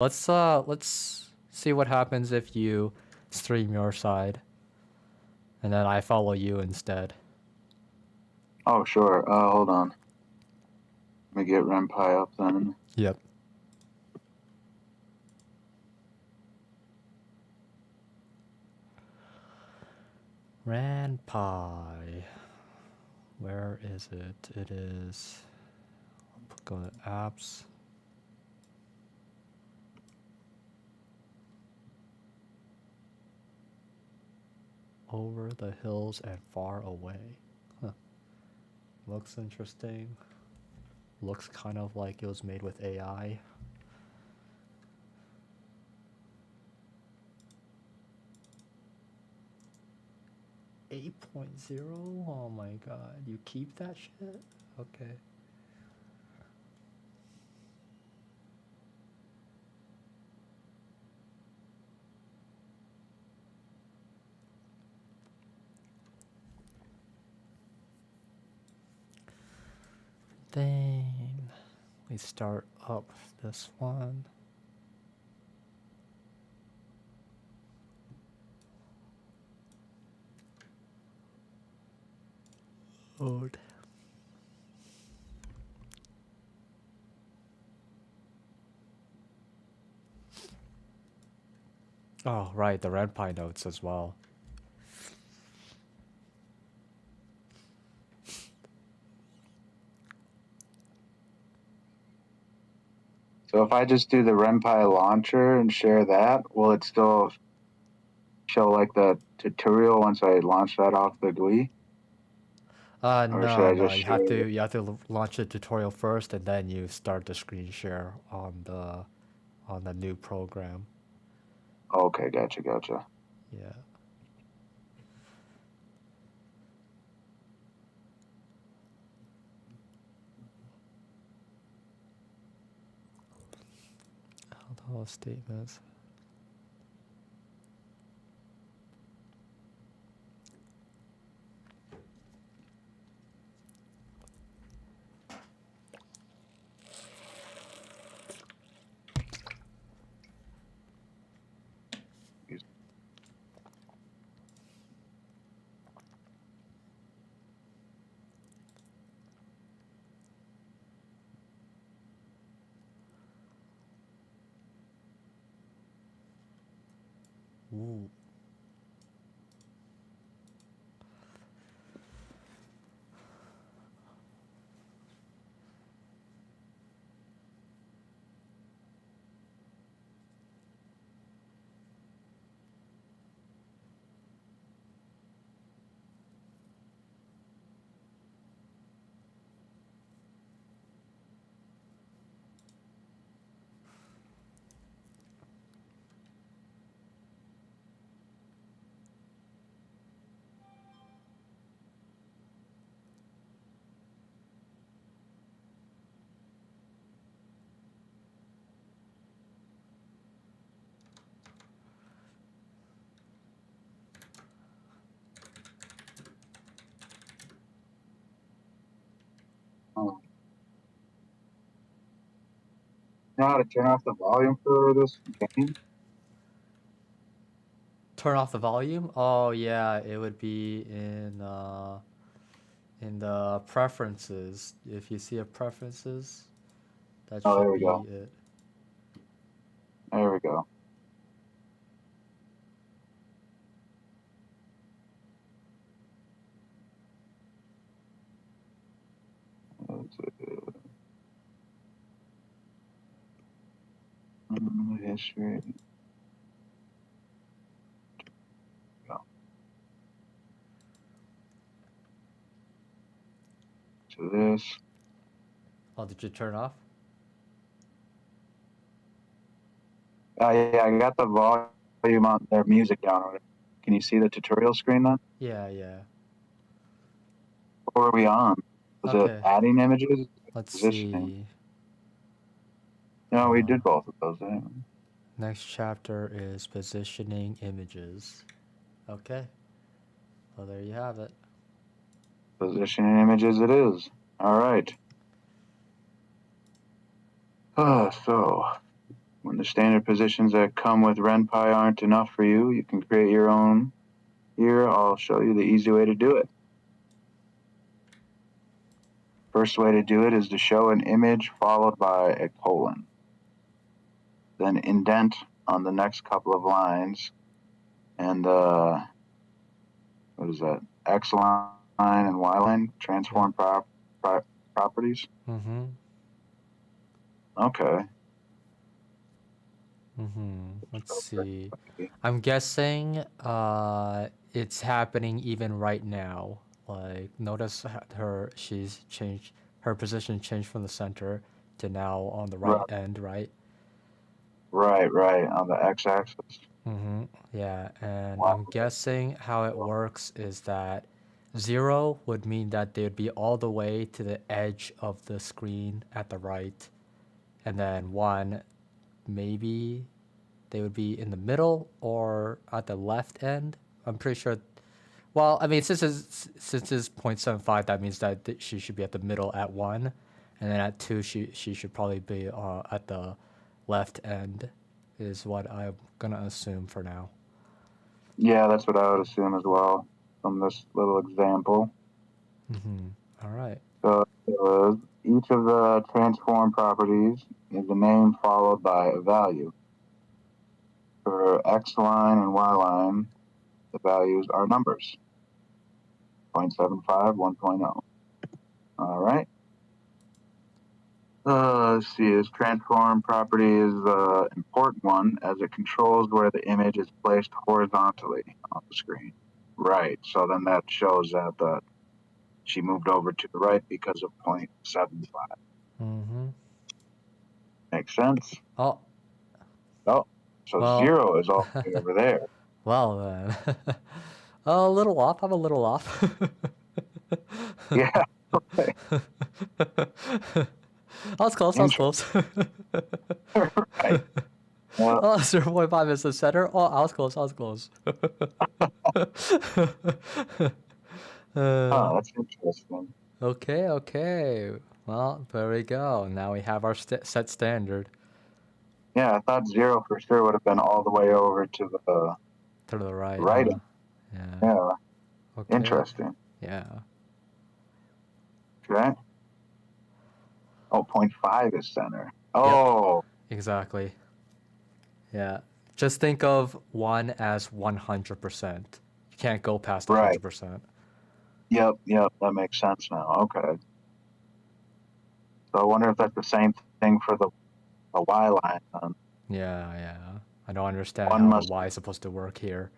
Let's see what happens if you stream your side, and then I follow you instead. Oh, sure. Hold on. Let me get RenPy up then. Yep. RenPy. Where is it? It is. Go to apps. Over the hills and far away. Huh. Looks interesting. Looks kind of like it was made with AI. .0? Oh my god, you keep that shit? Okay. Then we start up this one. Load. Oh, right, the RenPy notes as well. So if I just do the RenPy launcher and share that, will it still show like the tutorial once I launch that off the GUI? Or should No, I no, just share it? you have to launch the tutorial first, and then you start the screen share on the new program. Okay, gotcha. Yeah. All statements. Ooh. Oh. You know how to turn off the volume for this game? Turn off the volume? Oh yeah, it would be in the preferences. If you see a preferences, that Oh, there should we go. be it. There we go. History. Go to this. Oh, did you turn off? Yeah, I got the volume on their music down. Can you see the tutorial screen then? Yeah, yeah. What were we on? Was it Okay, adding images? let's Positioning? see. No, we did both of those. Didn't we? Next chapter is positioning images. Okay, well there you have it. Positioning images it is. All right. So When the standard positions that come with RenPy aren't enough for you, you can create your own. Here, I'll show you the easy way to do it. First way to do it is to show an image followed by a colon. Then indent on the next couple of lines and what is that? X line and Y line transform properties. Mm-hmm. Okay. Let's see. I'm guessing it's happening even right now. Like, notice she's changed her position changed from the center to now on the right end, right? Right, on the x-axis. Yeah, and Wow. I'm guessing how it works is that 0 would mean that they would be all the way to the edge of the screen at the right, and then 1, maybe they would be in the middle or at the left end. I'm pretty sure. Well, I mean, since it's 0.75, that means that she should be at the middle at 1, and then at 2 she should probably be at the left end, is what I'm gonna assume for now. Yeah, that's what I would assume as well from this little example. All right. So each of the transform properties is a name followed by a value. For X line and Y line, the values are numbers. 0.75, 1.0. All right. Let's see, this transform property is an important one as it controls where the image is placed horizontally on the screen. Right, so then that shows that she moved over to the right because of 0.75. Makes sense? Oh. Oh, so Well, 0 is all the way over there. Well then, a little off. I'm a little off. Yeah. Okay. I was close. Right. Well, 0.5 is the center. Oh, I was close. that's interesting. Okay. Well, there we go. Now we have our set standard. Yeah, I thought 0 for sure would have been all the way over to the right. right. Yeah. Okay. Interesting. Yeah. Okay. Oh, 0.5 is center. Oh. Yep, exactly. Yeah. Just think of 1 as 100%. You can't go past 100%. Yep. That makes sense now. Okay. So I wonder if that's the same thing for the Y line. Yeah. I don't understand how the Y is supposed to work here.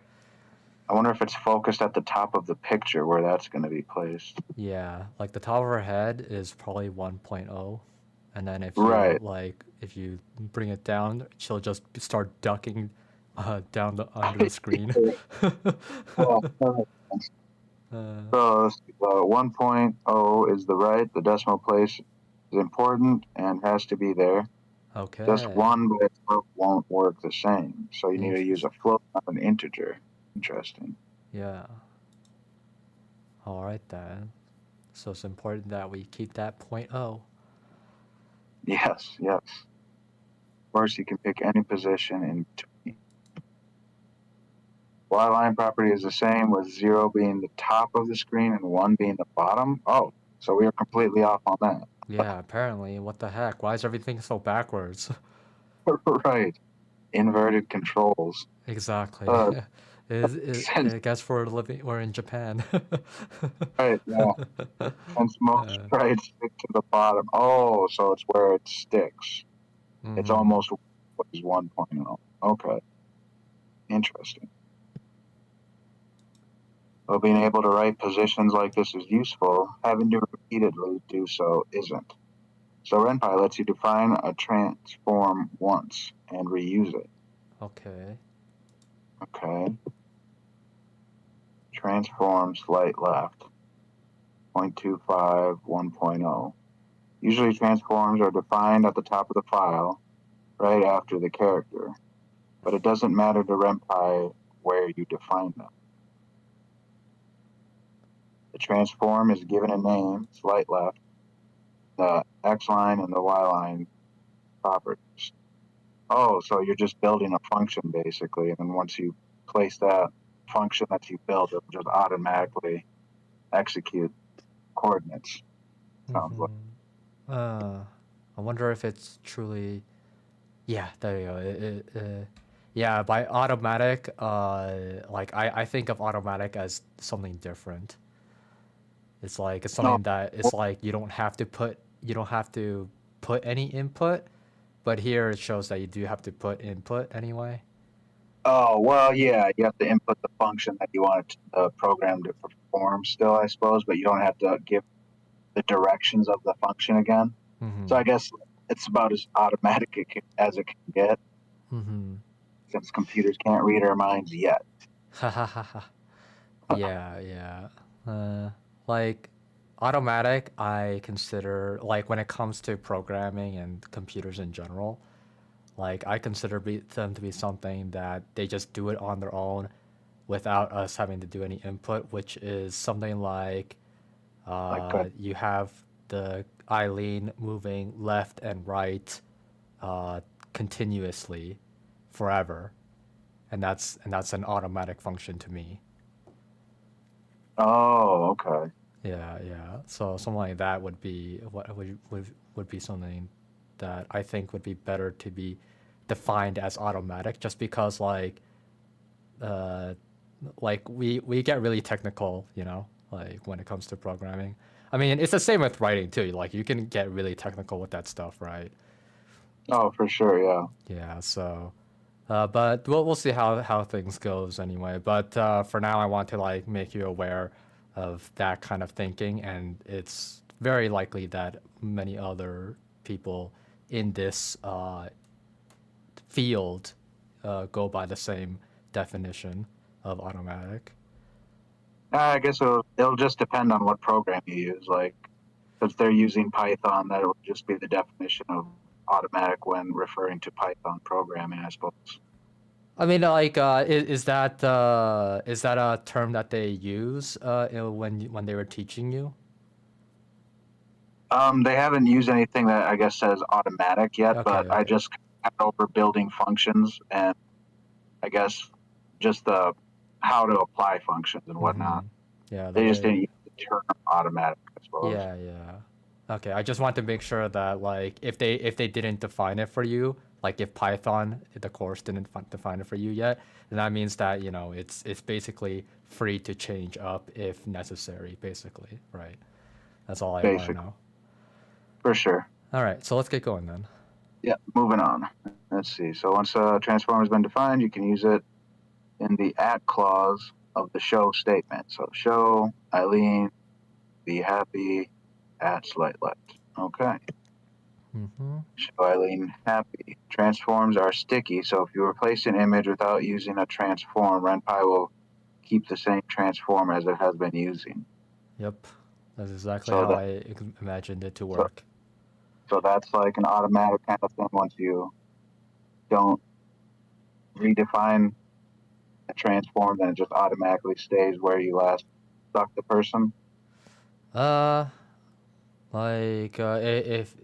I wonder if it's focused at the top of the picture where that's going to be placed. Yeah, like the top of her head is probably 1.0. And then if you if you bring it down, she'll just start ducking down under the screen. So 1.0 is the right. The decimal place is important and has to be there. Okay. Just 1 by itself won't work the same. So you need to use a float, not an integer. Interesting. Yeah. All right then. So it's important that we keep that 0.0. Yes. Of course, you can pick any position in between. Y line property is the same, with 0 being the top of the screen and 1 being the bottom. Oh, so we are completely off on that. Yeah, apparently. What the heck? Why is everything so backwards? Right. Inverted controls. Exactly. I guess we're in Japan. Right, yeah. Since most sprites stick to the bottom. Oh, so it's where it sticks. It's almost what is 1.0. Okay. Interesting. Well, being able to write positions like this is useful. Having to repeatedly do so isn't. So RenPy lets you define a transform once and reuse it. Okay. Transform slight left. 0.25, 1.0. Usually transforms are defined at the top of the file, right after the character. But it doesn't matter to RenPy where you define them. The transform is given a name, slight left, the X line and the Y line properties. Oh, so you're just building a function basically, and then once you place that function that you built, it'll just automatically execute coordinates. Sounds like. I wonder if it's truly. Yeah, there you go. Yeah, by automatic, like I think of automatic as something different. It's like it's No. something that it's like you don't have to put any input, but here it shows that you do have to put input anyway. Oh, well, yeah, you have to input the function that you want the program to perform still, I suppose, but you don't have to give the directions of the function again. So I guess it's about as automatic as it can get, since computers can't read our minds yet. Yeah, yeah. Like automatic, I consider like when it comes to programming and computers in general, like I consider them to be something that they just do it on their own without us having to do any input, which is something like Like, you have the Eileen moving left and right uh, continuously forever, and that's an automatic function to me. oh, okay. Yeah, yeah. So something like that would be what would be something that I think would be better to be defined as automatic, just because uh, like we get really technical, you know, like when it comes to programming. I mean, it's the same with writing too. Like you can get really technical with that stuff, right? Oh, for sure, yeah. Yeah. So, but we'll see how things goes anyway. But for now, I want to like make you aware of that kind of thinking, and it's very likely that many other people in this field go by the same definition of automatic. I guess it'll just depend on what program you use. Like, if they're using Python, that will just be the definition of automatic when referring to Python programming, I suppose. I mean, like, is that a term that they use when they were teaching you? They haven't used anything that I guess says automatic yet, Okay, but I okay. just got over building functions and I guess just the how to apply functions and whatnot. Yeah, They that just they. didn't use the term automatic, I suppose. Yeah, yeah. Okay, I just want to make sure that like if they didn't define it for you, like if Python the course didn't define it for you yet, then that means that you know it's basically free to change up if necessary, basically, right? That's all I want to Basic, know. for sure. All right, so let's get going then. Yeah, moving on. Let's see. So once a transform has been defined, you can use it in the at clause of the show statement. So show Eileen be happy at slight left. Okay. Show Eileen happy. Transforms are sticky, so if you replace an image without using a transform, RenPy will keep the same transform as it has been using. Yep, that's exactly So how that I imagined it to so, work. so that's like an automatic kind of thing once you don't redefine a transform, then it just automatically stays where you last stuck the person. Uh, like if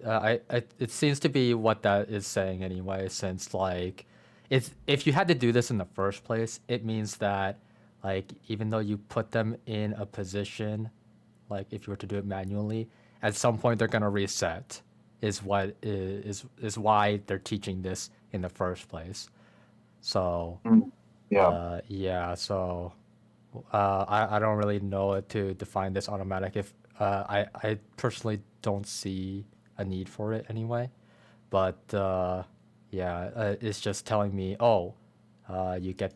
it seems to be what that is saying anyway, since like it's if you had to do this in the first place, it means that like even though you put them in a position, like if you were to do it manually, at some point they're gonna reset. Is what is why they're teaching this in the first place. So Yeah, yeah, so I don't really know it to define this automatic. If I personally don't see a need for it anyway, but yeah, it's just telling me, oh, you get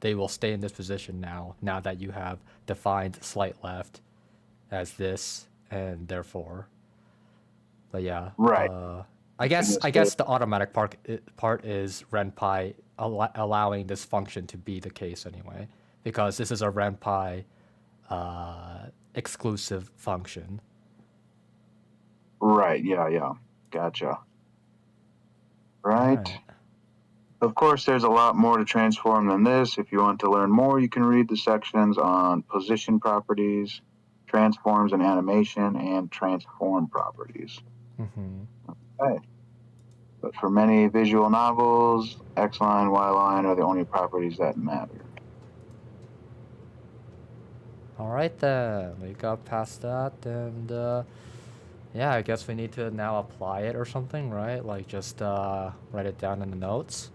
they will stay in this position now that you have defined slight left as this, and therefore, but yeah, right. I guess the automatic part is RenPy allowing this function to be the case anyway, because this is a RenPy exclusive function. Right. Yeah. Yeah. Gotcha. All Right. right. Of course, there's a lot more to transform than this. If you want to learn more, you can read the sections on position properties, transforms and animation, and transform properties. Okay. But for many visual novels, X line, Y line are the only properties that matter. All right then, we got past that, and yeah, I guess we need to now apply it or something, right? Like just write it down in the notes.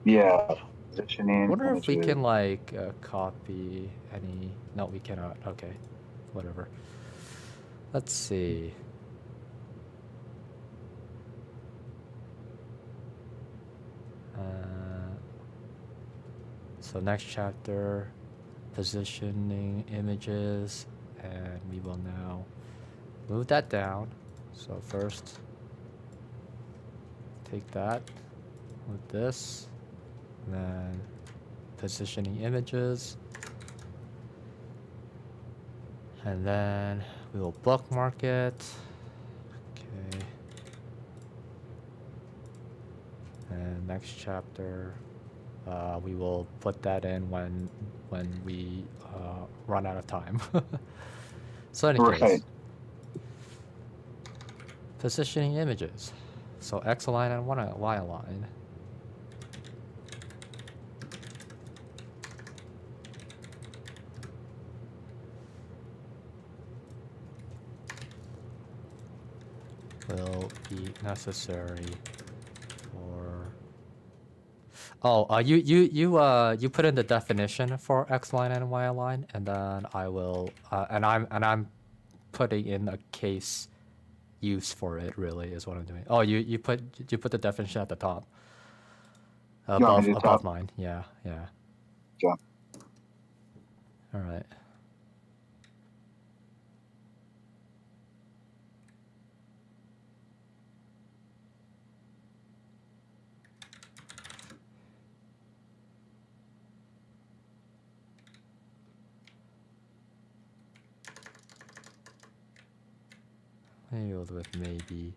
Yeah, positioning Wonder if we images. can like copy any. No, we cannot. Okay, whatever. Let's see. So next chapter, positioning images, and we will now move that down. So first, take that with this, and then positioning images, and then we will bookmark it. Okay. And next chapter, we will put that in when we run out of time. So in any case, positioning images. So X line and Y line. Will be necessary for. Oh, you put in the definition for X line and Y line, and then I will and I'm putting in a case use for it. Really, is what I'm doing. Oh, you put the definition at the top. You want me to Above top? mine. Yeah. Yeah. All right. Maybe we'll do with maybe.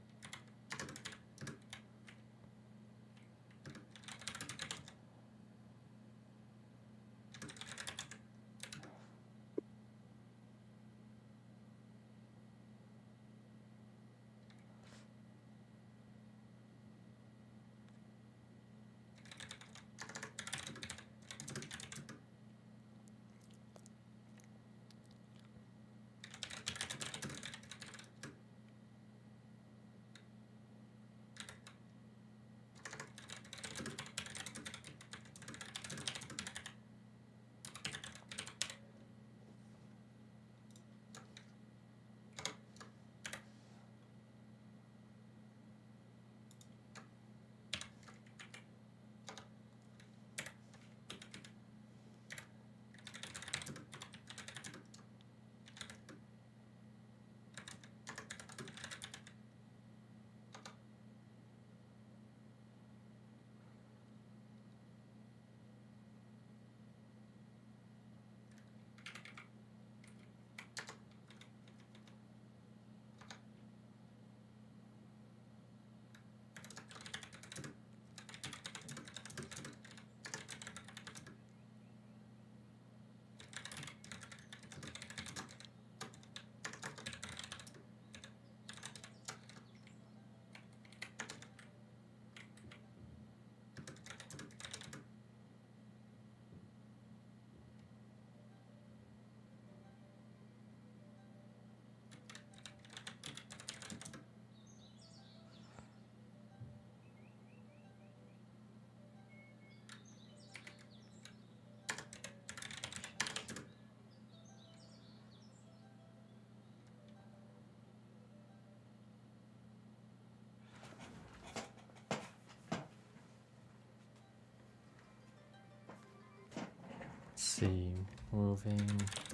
See, moving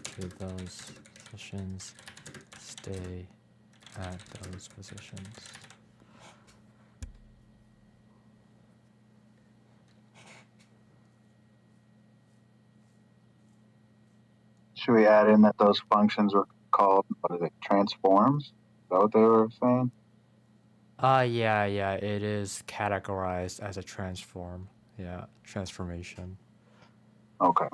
to those positions, stay at those positions. Should we add in that those functions were called, what is it, transforms? Is that what they were saying? Yeah, it is categorized as a transform. Yeah, transformation. Okay.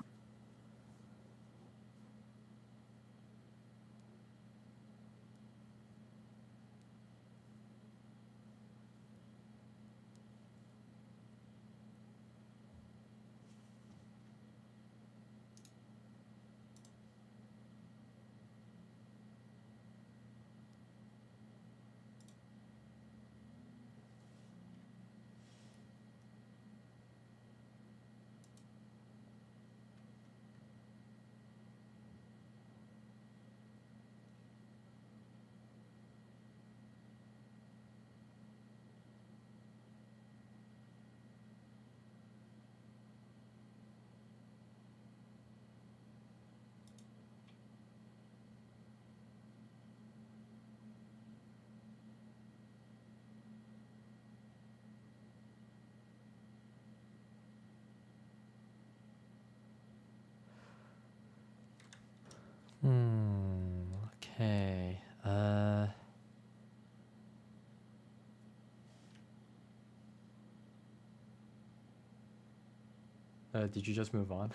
Did you just move on?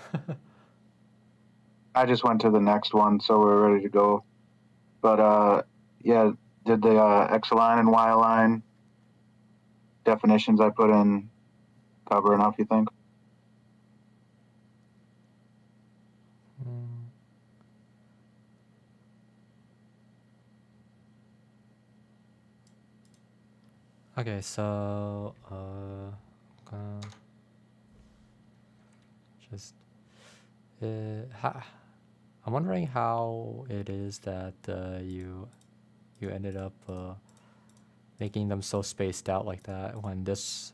I just went to the next one, so we're ready to go. But yeah, did the X line and Y line definitions I put in cover enough, you think? Okay, so just I'm wondering how it is that you ended up making them so spaced out like that when this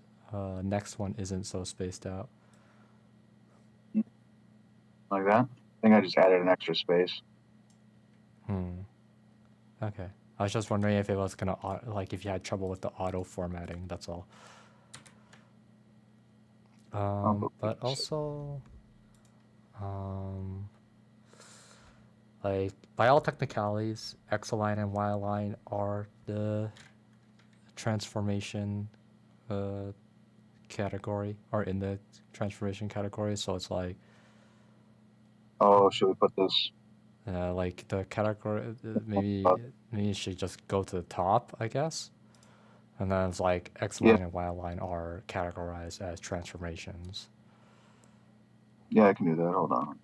next one isn't so spaced out. Like that? I think I just added an extra space. Okay. I was just wondering if it was gonna like if you had trouble with the auto formatting. That's all. But also, like by all technicalities, X line and Y line are the transformation category, or in the transformation category. So it's like, oh, should we put this? like the category, maybe it should just go to the top, I guess. And then it's like X line and Y line are categorized as transformations. Yeah, I can do that. Hold on.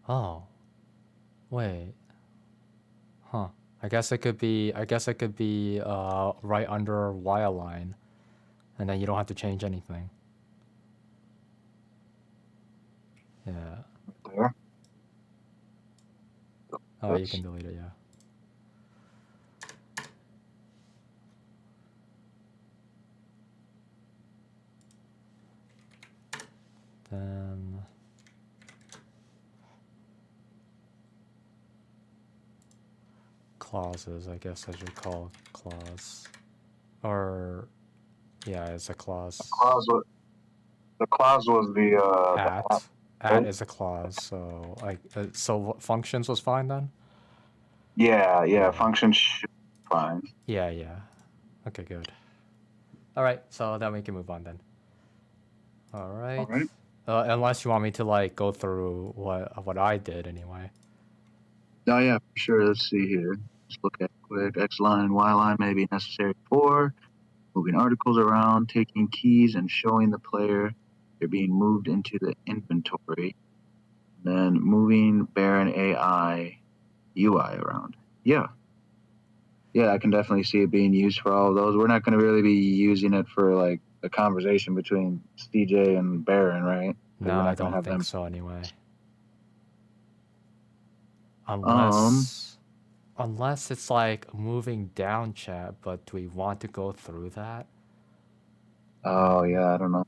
Oh, wait. Huh. I guess it could be right under Y line, and then you don't have to change anything. Yeah. There. Oh, you can delete it, yeah. Then clauses, I guess I should call clause. Or yeah, it's a clause. The clause was the at. At is a clause, so so functions was fine then? Yeah. Function should be fine. Yeah. Okay, good. All right, so then we can move on then. All right. Unless you want me to like go through what I did anyway. Oh yeah, for sure. Let's see here. Let's look at quick. X line and Y line may be necessary for moving articles around, taking keys, and showing the player they're being moved into the inventory. Then moving Baron AI UI around. Yeah, I can definitely see it being used for all of those. We're not going to really be using it for like a conversation between CJ and Baron, right? No, I don't think so anyway. Unless it's like moving down chat, but do we want to go through that? Oh yeah, I don't know.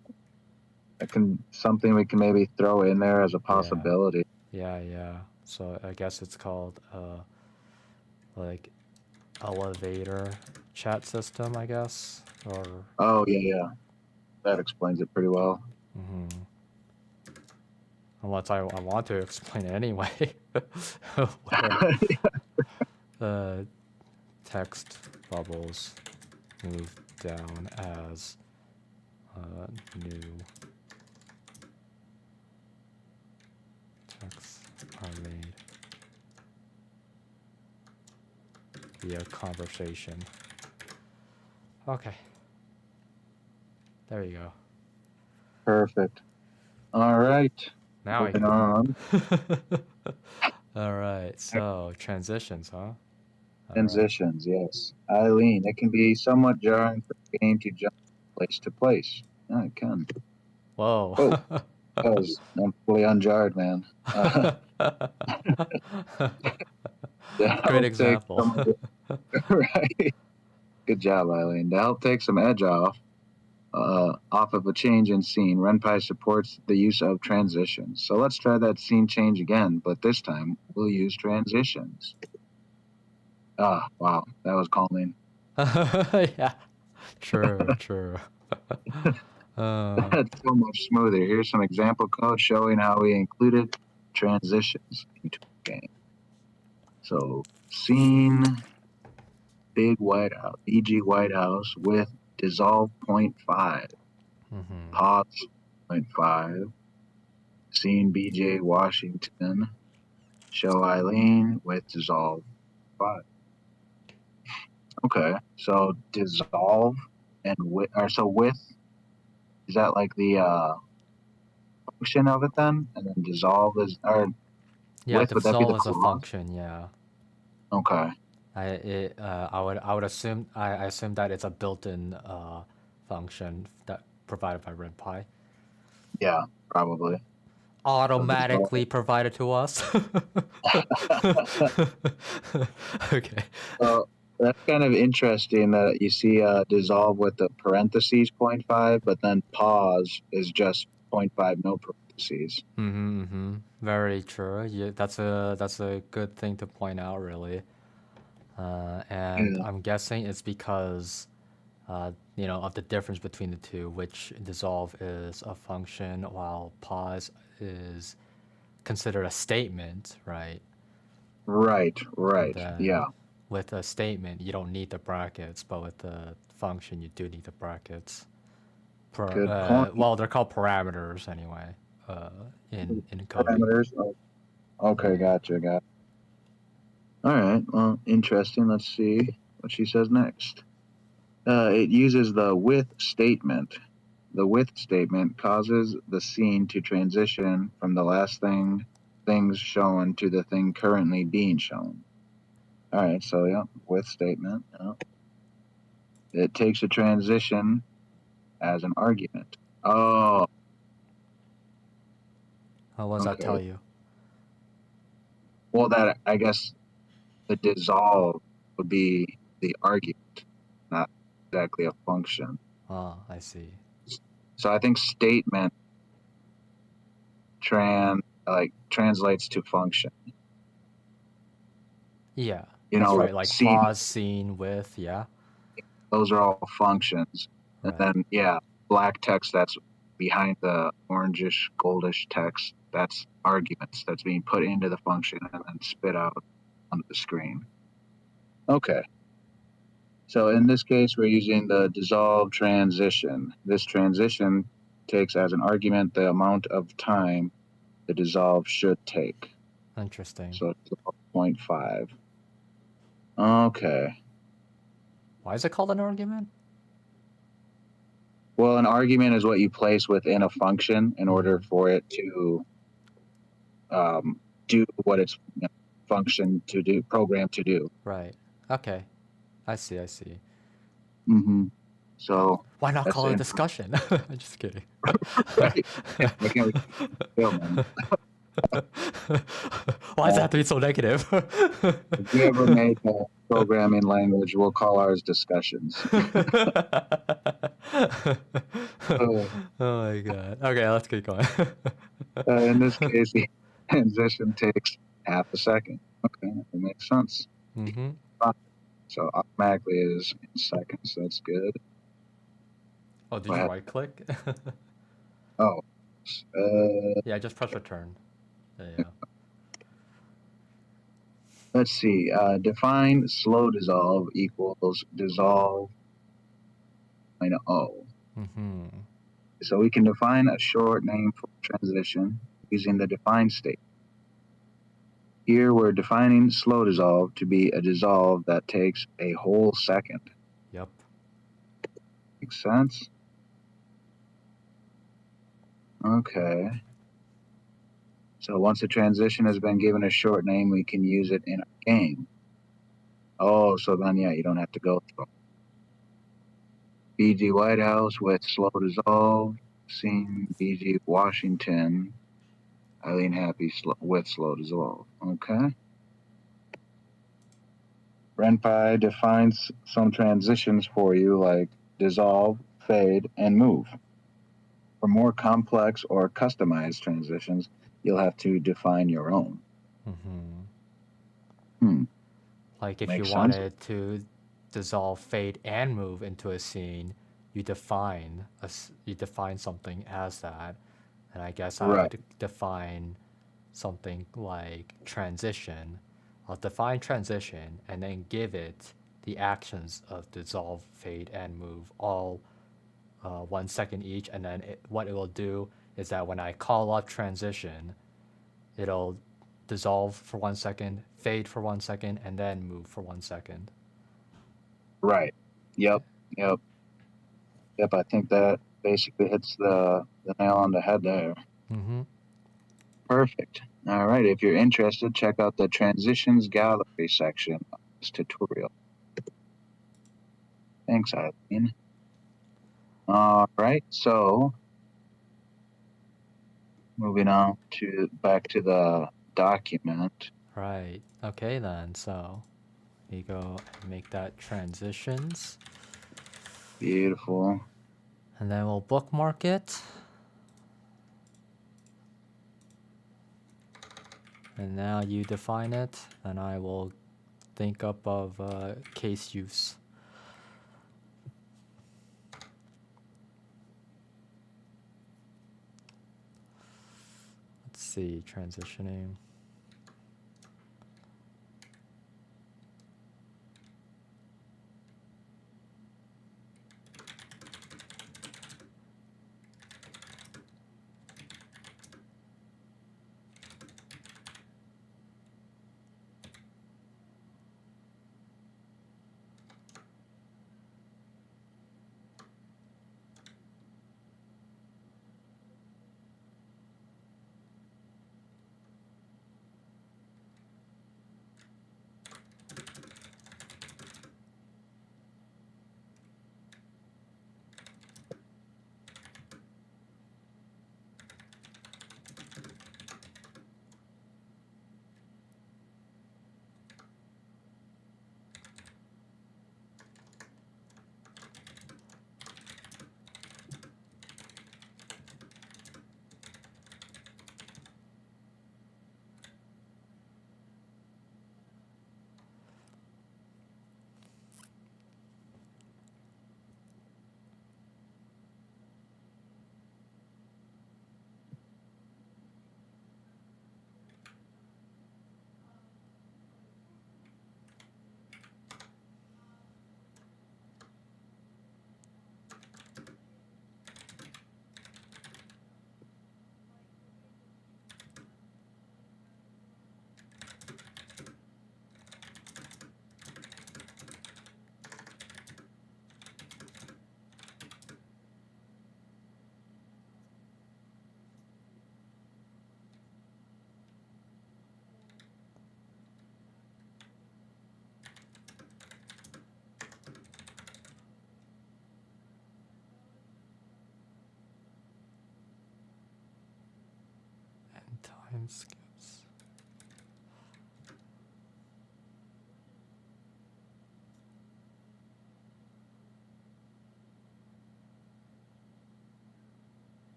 Something we can maybe throw in there as a possibility. Yeah. So I guess it's called like elevator chat system, I guess, or. Oh yeah. That explains it pretty well. Unless I want to explain it anyway. Where text bubbles move down as new texts are made via conversation. Okay. There you go. Perfect. All right. Now moving on. All right. So transitions, huh? Transitions, yes. Eileen, it can be somewhat jarring for the game to jump place to place. Yeah, it can. Whoa. Oh, because I'm fully unjarred, man. Great example. Right. Good job, Eileen. To help take some edge off of a change in scene, RenPy supports the use of transitions. So let's try that scene change again, but this time we'll use transitions. Ah, wow, that was calming. Yeah, true, true. That's so much smoother. Here's some example code showing how we included transitions into a game. So scene big White House, e.g. White House with dissolve 0.5, Mm-hmm. pause 0.5, scene BJ Washington, show Eileen with dissolve 5. Okay, so dissolve and with, or so with, is that like the function of it then? And then dissolve is, or Yeah, with, would that be the dissolve is a clause? function. Yeah, Okay, I would assume I assume that it's a built-in function that provided by RenPy, yeah, probably. So dissolve. automatically provided to us. Okay. So that's kind of interesting that you see dissolve with the parentheses 0.5, but then pause is just 0.5, no parentheses. Mm-hmm, mm-hmm. Very true. Yeah, that's a good thing to point out, really. And Yeah. I'm guessing it's because, of the difference between the two, which dissolve is a function while pause is considered a statement, right? Right, And right. then Yeah, with a statement, you don't need the brackets, but with the function, you do need the brackets. good point. Well, they're called parameters anyway, in coding. Parameters. Oh, okay, Yeah. gotcha. All right, well, interesting. Let's see what she says next. It uses the with statement. The with statement causes the scene to transition from the last things shown to the thing currently being shown. All right, so yeah, with statement. Yeah. It takes a transition as an argument. Oh, What does that okay. tell you? Well, that I guess the dissolve would be the argument, not exactly a function. Ah, I see. So I think statement translates to function. Yeah, You that's know, like right. Like scene, pause, scene, with, yeah. those are all functions. And Right. then yeah, black text that's behind the orangish goldish text, that's arguments that's being put into the function and then spit out onto the screen. Okay. So in this case, we're using the dissolve transition. This transition takes as an argument the amount of time the dissolve should take. Interesting. So it's 0.5. Okay. Why is it called an argument? Well, an argument is what you place within a function in order Mm-hmm. for it to do what it's function to do, program to do. Right. Okay. I see. I see. Mm-hmm. So Why not that's call it a it. discussion? I'm just kidding. Right. Why can't we fail, man? Why does it have to be so negative? If we ever make a programming language, we'll call ours discussions. Uh, Oh my god. Okay, let's keep going. in this case, the transition takes half a second. Okay, that makes sense. Mm-hmm. So automatically it is in seconds. That's good. Oh, did Go you ahead. right click? Oh, Yeah, just press return. Yeah. let's see. Define slow dissolve equals dissolve minus O. Mm-hmm. So we can define a short name for transition using the define state. Here we're defining slow dissolve to be a dissolve that takes a whole second. Yep. Makes sense? Okay. So once a transition has been given a short name, we can use it in our game. Oh, so then yeah, you don't have to go through BG White House with slow dissolve, scene BG Washington, Eileen Happy with slow dissolve. Okay. RenPy defines some transitions for you like dissolve, fade, and move. For more complex or customized transitions, you'll have to define your own. Mm-hmm. Hmm. Like if you Makes sense. wanted to dissolve, fade, and move into a scene, you define you define something as that, and I guess I Right. would define something like transition. I'll define transition and then give it the actions of dissolve, fade, and move all 1 second each, and then what it will do is that when I call up transition, it'll dissolve for 1 second, fade for 1 second, and then move for 1 second. Right. Yep. Yep. Yep. I think that basically hits the nail on the head there. Mm-hmm. Perfect. All right. If you're interested, check out the transitions gallery section of this tutorial. Thanks, Eileen. All right. So moving on to back to the document. Right. Okay then. So you go and make that transitions, Beautiful. and then we'll bookmark it. And now you define it, and I will think up of case use. Let's see, transitioning. And time skips.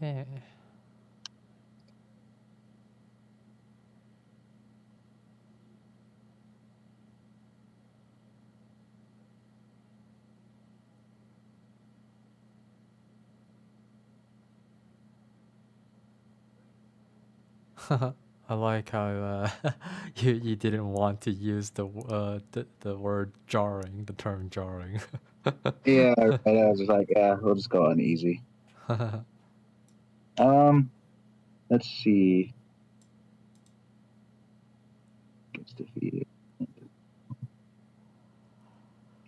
Okay. I like how you didn't want to use the word jarring, the term jarring. Yeah. Right. I was just like, yeah, we'll just go on easy. Let's see. Gets defeated.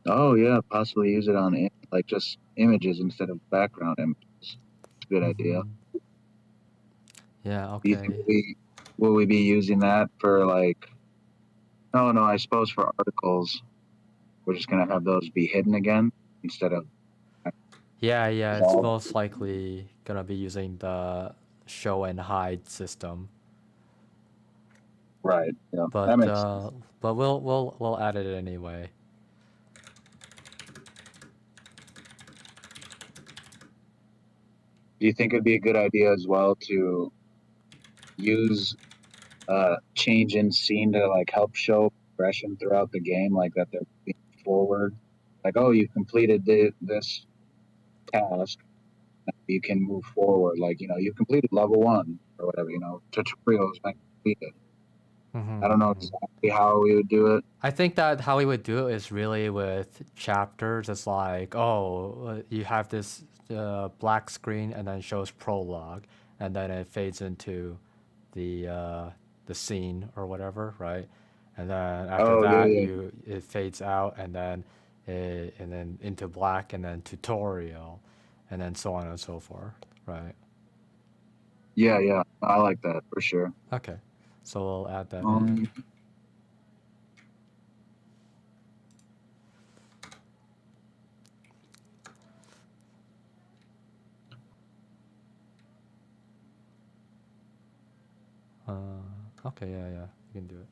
Oh yeah, possibly use it on like just images instead of background images. It's a good idea. Yeah. Do you think Okay. will we be using that for like? No, no. I suppose for articles, we're just gonna have those be hidden again instead of. Yeah, Is it's all most likely gonna be using the show and hide system. right. Yeah, that But makes sense. uh, but we'll add it anyway. Do you think it'd be a good idea as well to use change in scene to like help show progression throughout the game, like that they're moving forward? Like, oh, you completed this task, you can move forward. Like, you completed level one or whatever. Tutorial has been completed. I don't know Mm-hmm. exactly how we would do it. I think that how we would do it is really with chapters. It's like, oh, you have this black screen and then shows prologue, and then it fades into the uh, the scene or whatever, right? And then after Oh yeah, that, yeah, it fades out, and then into black, and then tutorial, and then so on and so forth, right? yeah, yeah. I like that for sure. Okay, so we'll add that in. Um, Okay, yeah, you can do it.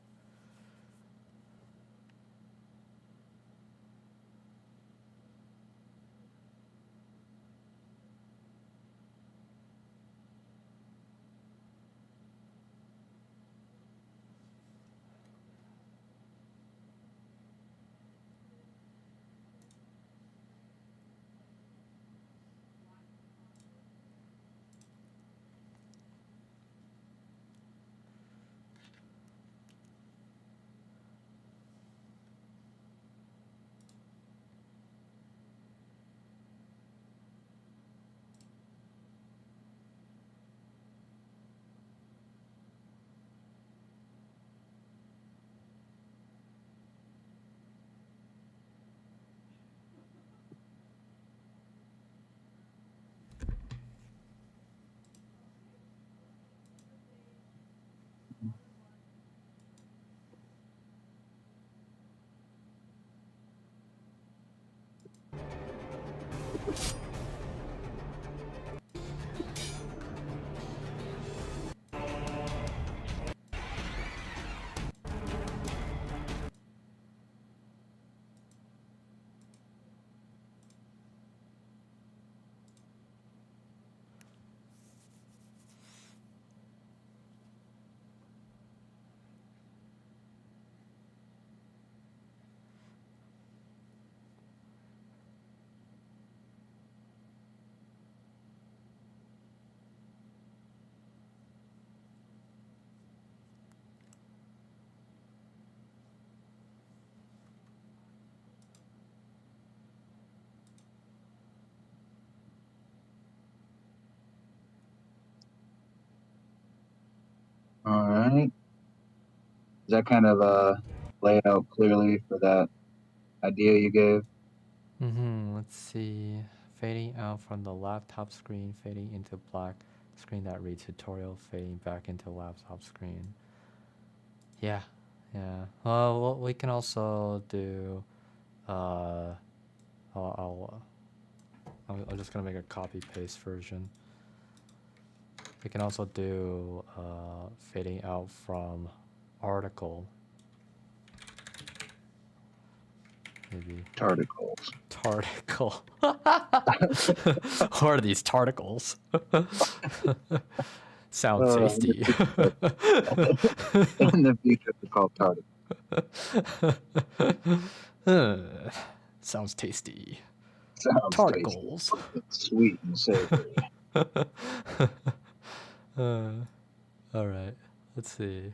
all right. Does that kind of lay it out clearly for that idea you gave? Let's see. Fading out from the laptop screen, fading into black screen that reads tutorial, fading back into laptop screen. Yeah, yeah. Well, we can also do. Uh, I'm just gonna make a copy paste version. We can also do fading out from article. Maybe Tarticles. tarticle. What are these tarticles? Sounds In tasty. the future, they're called tarticles. Sounds tasty. Sounds tasty. Tarticles. It's sweet and savory. All right. Let's see.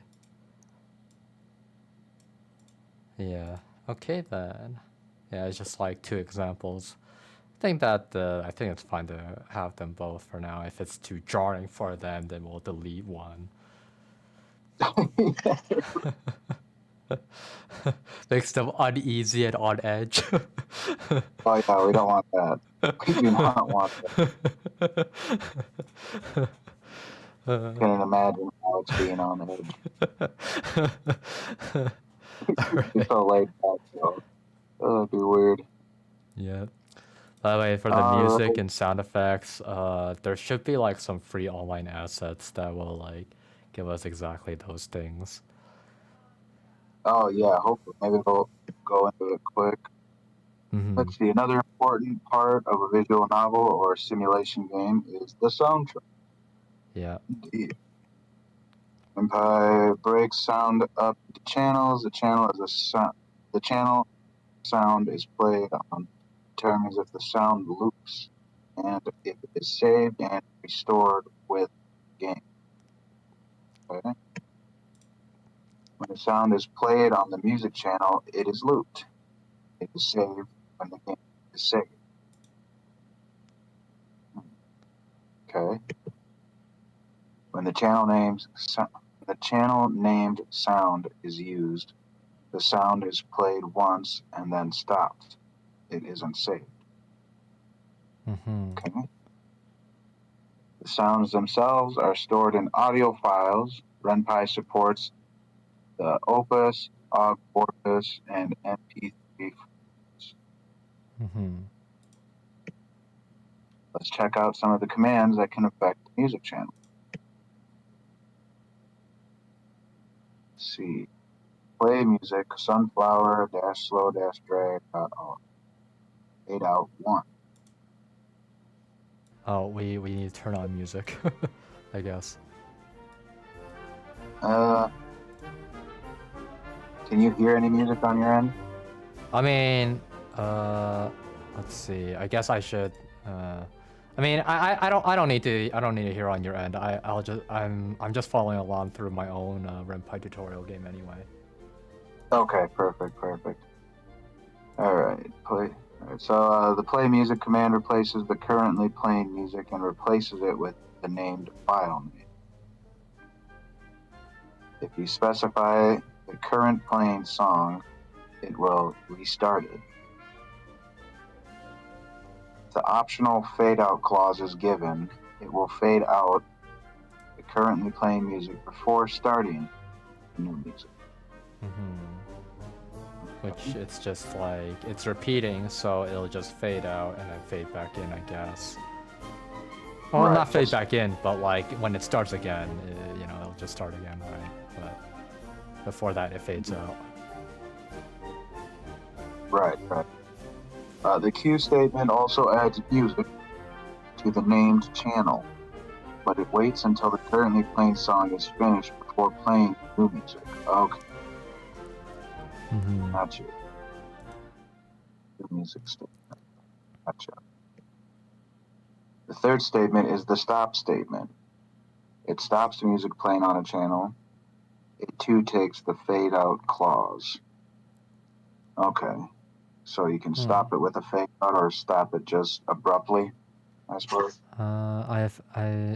Yeah. Okay then. Yeah, it's just like two examples. I think it's fine to have them both for now. If it's too jarring for them, then we'll delete one. Makes them uneasy and on edge. Oh yeah, we don't want that. We do not want that. Can't imagine how it's being on edge. It's so laid back, so that'd be weird. Yeah. By the way, for the music and sound effects, there should be like some free online assets that will like give us exactly those things. Oh yeah, hopefully maybe we'll go into it quick. Let's see. Another important part of a visual novel or simulation game is the soundtrack. Yeah. Indeed. RenPy breaks sound up into channels. The channel is a sound. The channel sound is played on determines if the sound loops and if it is saved and restored with the game. Okay. When the sound is played on the music channel, it is looped. It is saved when the game is saved. Okay. When the channel named sound is used, the sound is played once and then stopped. It isn't saved. Okay. The sounds themselves are stored in audio files. RenPy supports the Opus, OGG Corpus, and MP3 formats. Let's check out some of the commands that can affect the music channel. Let's see. Play music, sunflower, slow, drag, oh, 8 out 1. Oh, we need to turn on music, I guess. Can you hear any music on your end? I mean, let's see. I guess I should. I mean, I don't need to hear on your end. I'm just following along through my own RenPy tutorial game anyway. Okay, perfect. All right, play. All right, so the play music command replaces the currently playing music and replaces it with the named file name. If you specify the current playing song, it will restart it. If the optional fade out clause is given, it will fade out the currently playing music before starting new music. Which it's just like, it's repeating, so it'll just fade out and then fade back in, I guess. Well, right, not fade back in, but like when it starts again, it'll just start again, right? But before that, it fades out. Right. The cue statement also adds music to the named channel, but it waits until the currently playing song is finished before playing new music. Okay. Gotcha. New music statement. Gotcha. The third statement is the stop statement. It stops the music playing on a channel. It too takes the fade out clause. Okay. So you can stop it with a fade out or stop it just abruptly, I suppose.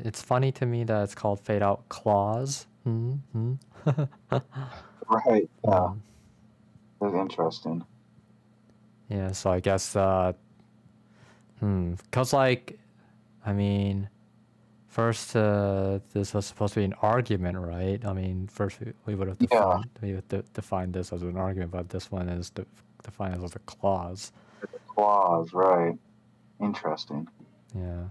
It's funny to me that it's called fade out clause. Right. Yeah. That's interesting. Yeah. So I guess cause like, I mean, first this was supposed to be an argument, right? I mean, first we would have defined this as an argument, but this one is defined as a clause. It's a clause, right? Interesting. Yeah.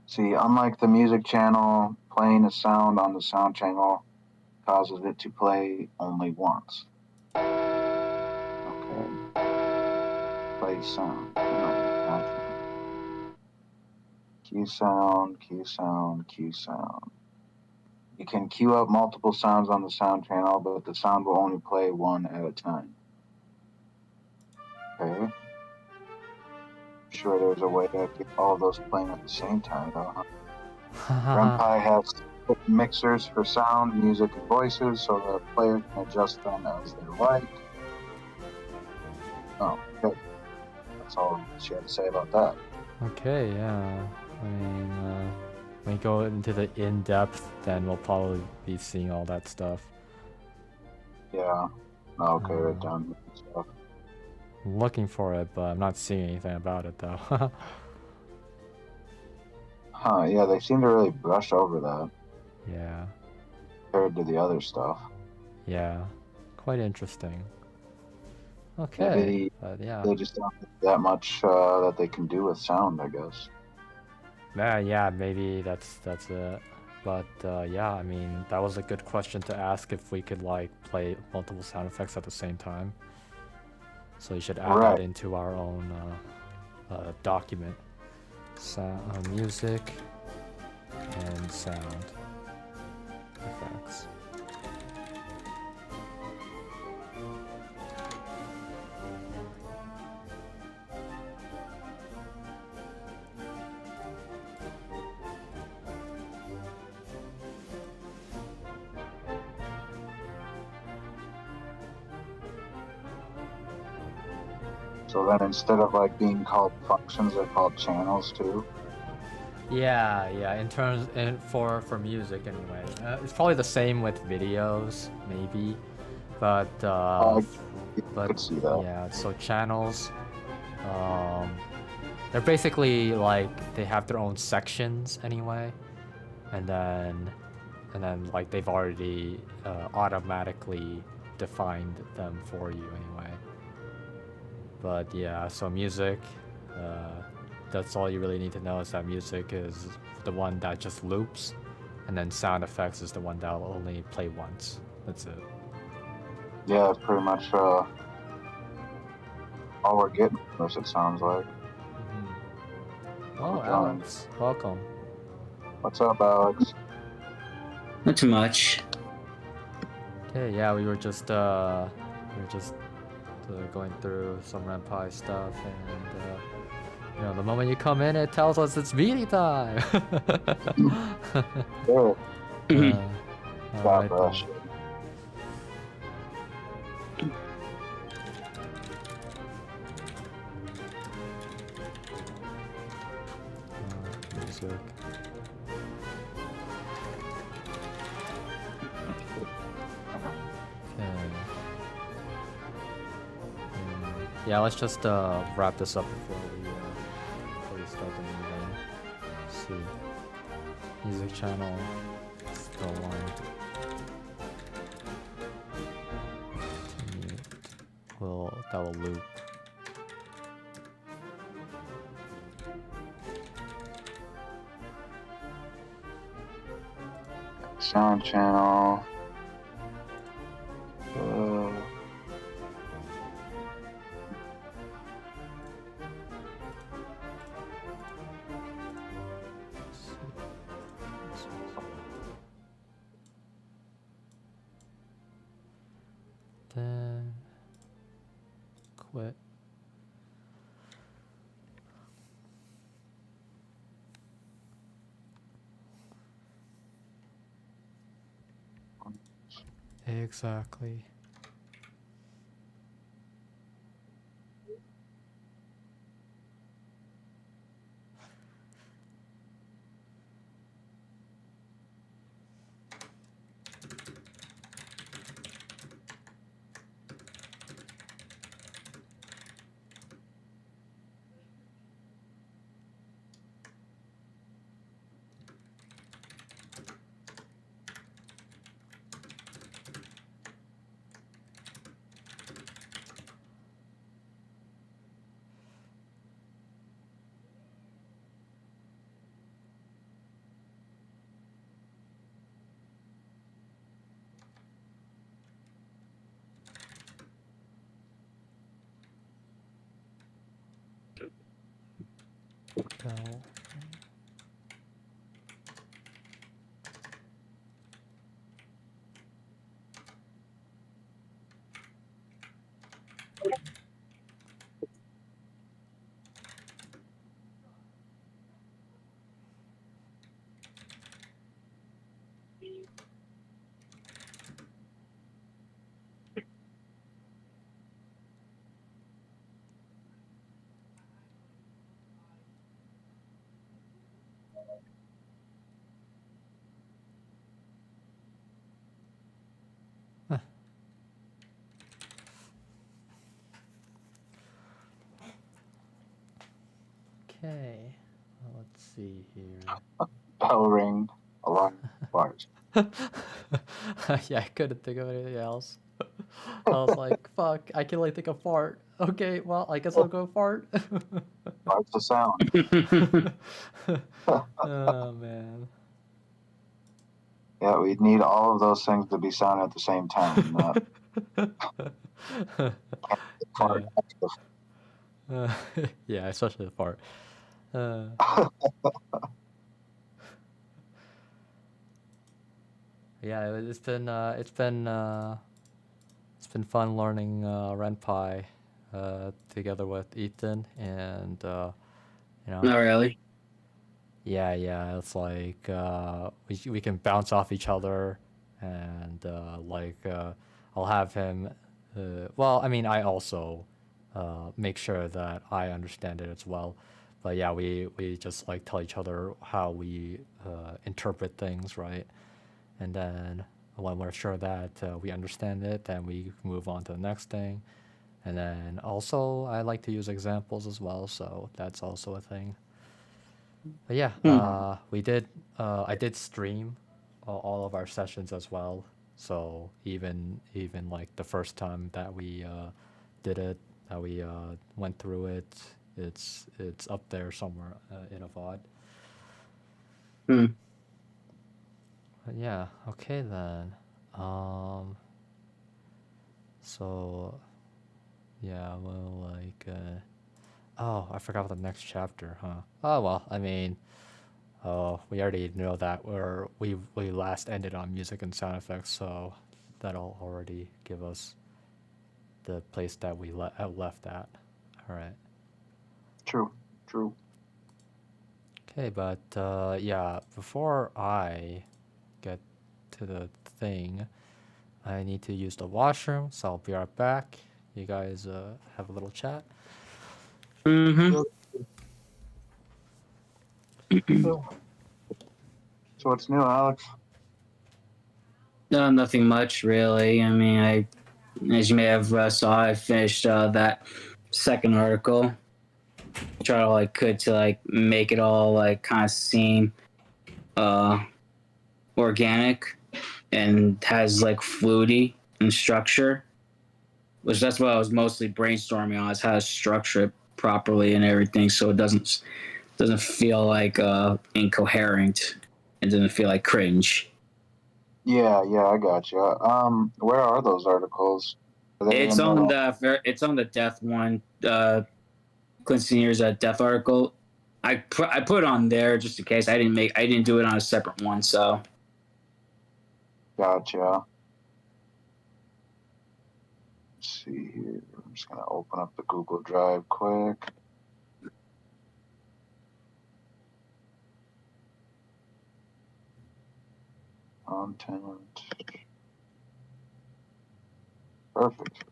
See, unlike the music channel, playing a sound on the sound channel causes it to play only once. Okay. Play sound. Cue sound, cue sound, cue sound. You can queue up multiple sounds on the sound channel, but the sound will only play one at a time. Okay. Sure, there's a way to get all of those playing at the same time, though, huh? RenPy has mixers for sound, music, and voices, so the player can adjust them as they like. Oh, good. That's all she had to say about that. Okay, yeah. I mean, when we go into the in-depth, then we'll probably be seeing all that stuff. Yeah. Okay, right down here and stuff. I'm looking for it, but I'm not seeing anything about it, though. Huh, yeah, they seem to really brush over that. Yeah. Compared to the other stuff. Yeah. Quite interesting. Okay, Maybe yeah. they just don't have that much that they can do with sound, I guess. Yeah, maybe that's it. But yeah, I mean, that was a good question to ask if we could like play multiple sound effects at the same time. So you should add that Right. into our own document. Music and sound effects. So then instead of like being called functions, they're called channels too. Yeah. In terms, for music anyway, it's probably the same with videos, maybe, but I could see that. yeah. So channels, um, they're basically like they have their own sections anyway, and then like they've already automatically defined them for you anyway. But yeah, so music, uh, that's all you really need to know is that music is the one that just loops, and then sound effects is the one that will only play once. That's it. Yeah, it's pretty much all we're getting from this, it sounds like. Oh, Alex, welcome. What's up, Alex? Not too much. Okay, yeah, we were just going through some RenPy stuff, and the moment you come in, it tells us it's meeting time. Sure. All Stop right, then. shit. Music. Okay. Yeah, let's just wrap this up before we start the meeting. Let's see. Music channel still one. That will loop. Sound channel. Then quit. Exactly. Bell. Okay. Well, let's see here. Bell ring. Alarm. Bars. Yeah, I couldn't think of anything else. I was like, fuck, I can only think of fart. Okay, well, I guess I'll go fart. Fart's the sound. Oh, man. Yeah, we'd need all of those things to be sound at the same time. Fart. Yeah, especially the fart. Yeah, it's been fun learning RenPy together with Ethan, and you know, Not really. yeah, it's like we can bounce off each other, and I'll have him. Well, I mean, I also make sure that I understand it as well. But yeah, we just like tell each other how we interpret things, right? And then when we're sure that we understand it, then we move on to the next thing. And then also, I like to use examples as well, so that's also a thing. But yeah, we did. I did stream all of our sessions as well. So even like the first time that we did it, that we went through it, it's up there somewhere in a VOD. Hmm. But yeah, okay then. So yeah, well, like, oh, I forgot about the next chapter, huh? Oh well, I mean, we already know that we last ended on music and sound effects, so that'll already give us the place that we left at. All right. True. Okay, but yeah, before I get to the thing, I need to use the washroom, so I'll be right back. You guys have a little chat. Mm-hmm. So what's new, Alex? No, nothing much really. I mean, as you may have saw, I finished that second article. Tried all I could to like make it all like kind of seem organic and has like fluidity and structure, which that's what I was mostly brainstorming on, is how to structure it properly and everything, so it doesn't feel like incoherent and doesn't feel like cringe. Yeah, I got you. Where are those articles? Are they It's in on the? the death one. Clint Senior's death article. I put it on there just in case. I didn't do it on a separate one. So Gotcha. Let's see here. I'm just gonna open up the Google Drive quick. Content. Perfect.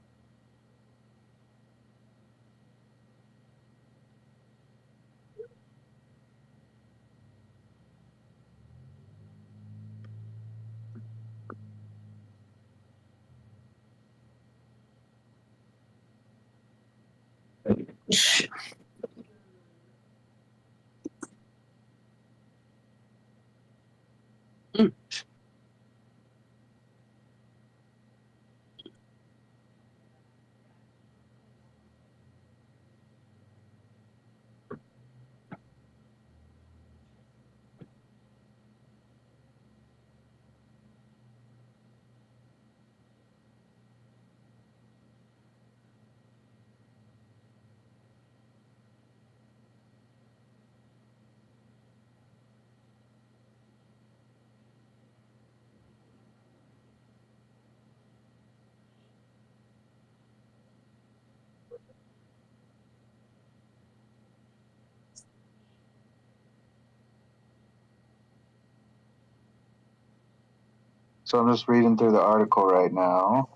So I'm just reading through the article right now.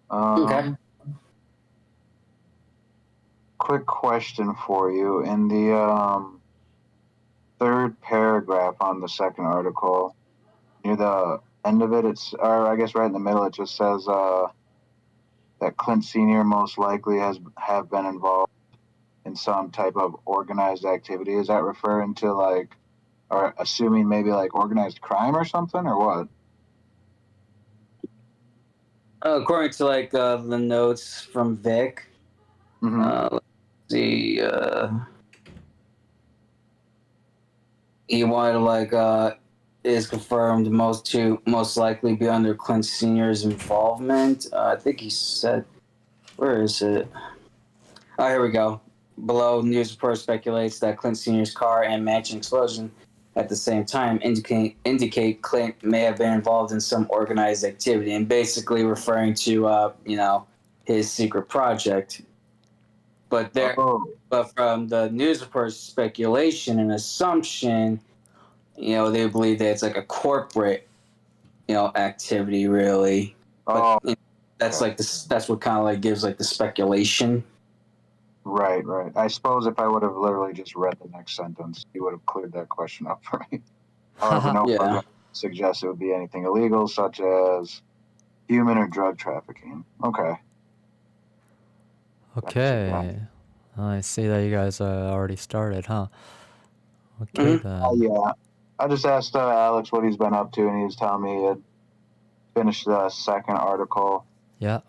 okay. Quick question for you. In the third paragraph on the second article, near the end of it, or I guess right in the middle, it just says that Clint Sr. most likely have been involved in some type of organized activity. Is that referring to like, or assuming maybe like organized crime or something, or what? According to like the notes from Vic, let's see. He wanted to is confirmed most likely be under Clint Sr.'s involvement. I think he said, where is it? Oh, here we go. Below, news report speculates that Clint Sr.'s car and mansion explosion at the same time indicate Clint may have been involved in some organized activity, and basically referring to his secret project. But from the news report's speculation and assumption, they believe that it's like a corporate, activity really. But that's like this. That's what kind of like gives like the speculation. Right. I suppose if I would have literally just read the next sentence, you would have cleared that question up for me. However, no one suggests it would be anything illegal, such as human or drug trafficking. Okay. I see that you guys already started, huh? Okay, then. Yeah. I just asked Alex what he's been up to, and he was telling me he had finished the second article. Yeah.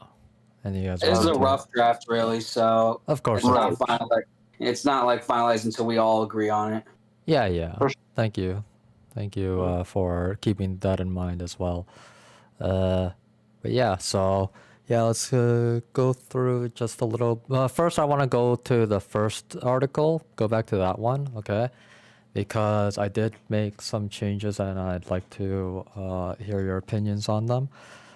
And you guys. This is a rough draft, really. So of course, it's not like finalized until we all agree on it. Yeah. Sure. Thank you for keeping that in mind as well. But yeah, so yeah, let's go through just a little. First, I want to go to the first article. Go back to that one, okay? Because I did make some changes, and I'd like to hear your opinions on them.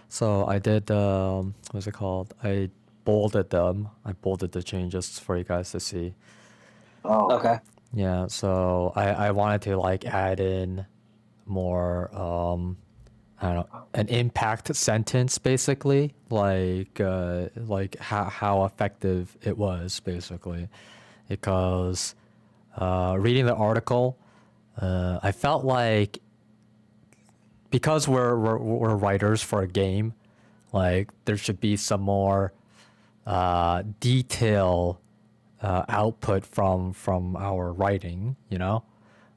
So I did. What's it called? I bolded them. I bolded the changes for you guys to see. Oh. Okay. Yeah. So I wanted to like add in more. I don't know, an impact sentence, basically, like how effective it was, basically, because reading the article, I felt like because we're writers for a game, like there should be some more detail output from our writing,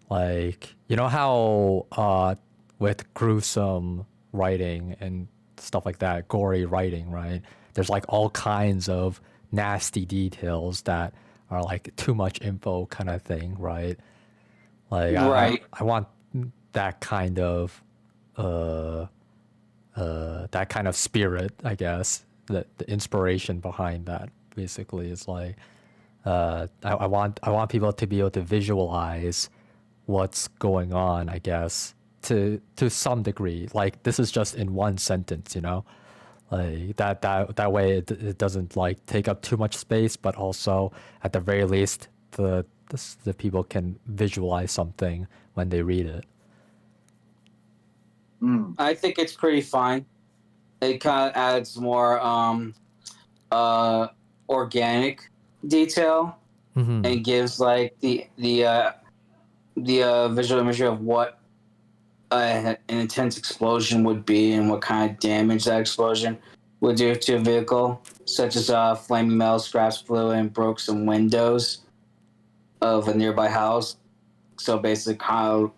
like how with gruesome writing and stuff like that, gory writing, right? There's like all kinds of nasty details that are like too much info kind of thing, right? Like right. I want that kind of spirit, I guess. The inspiration behind that basically is like I want people to be able to visualize what's going on, I guess, to some degree. Like this is just in one sentence, like that way it doesn't like take up too much space, but also at the very least the people can visualize something when they read it. I think it's pretty fine. It kind of adds more organic detail and gives like the visual imagery of what an intense explosion would be and what kind of damage that explosion would do to a vehicle, such as flaming metal scraps flew and broke some windows of a nearby house. So basically, what's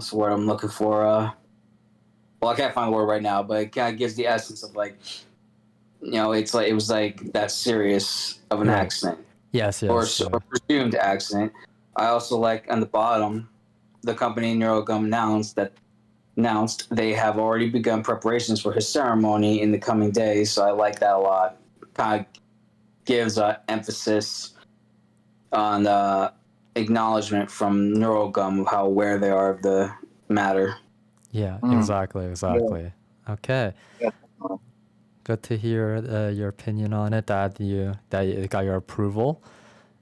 the word I'm looking for? Well, I can't find the word right now, but it kind of gives the essence of like, it's like it was like that serious of an accident. Yes. Or presumed accident. I also like on the bottom, the company NeuroGum announced they have already begun preparations for his ceremony in the coming days. So I like that a lot. Kind of gives emphasis on acknowledgement from NeuroGum of how aware they are of the matter. Yeah, exactly. Yeah. Okay. Yeah. Good to hear your opinion on it. That you got your approval,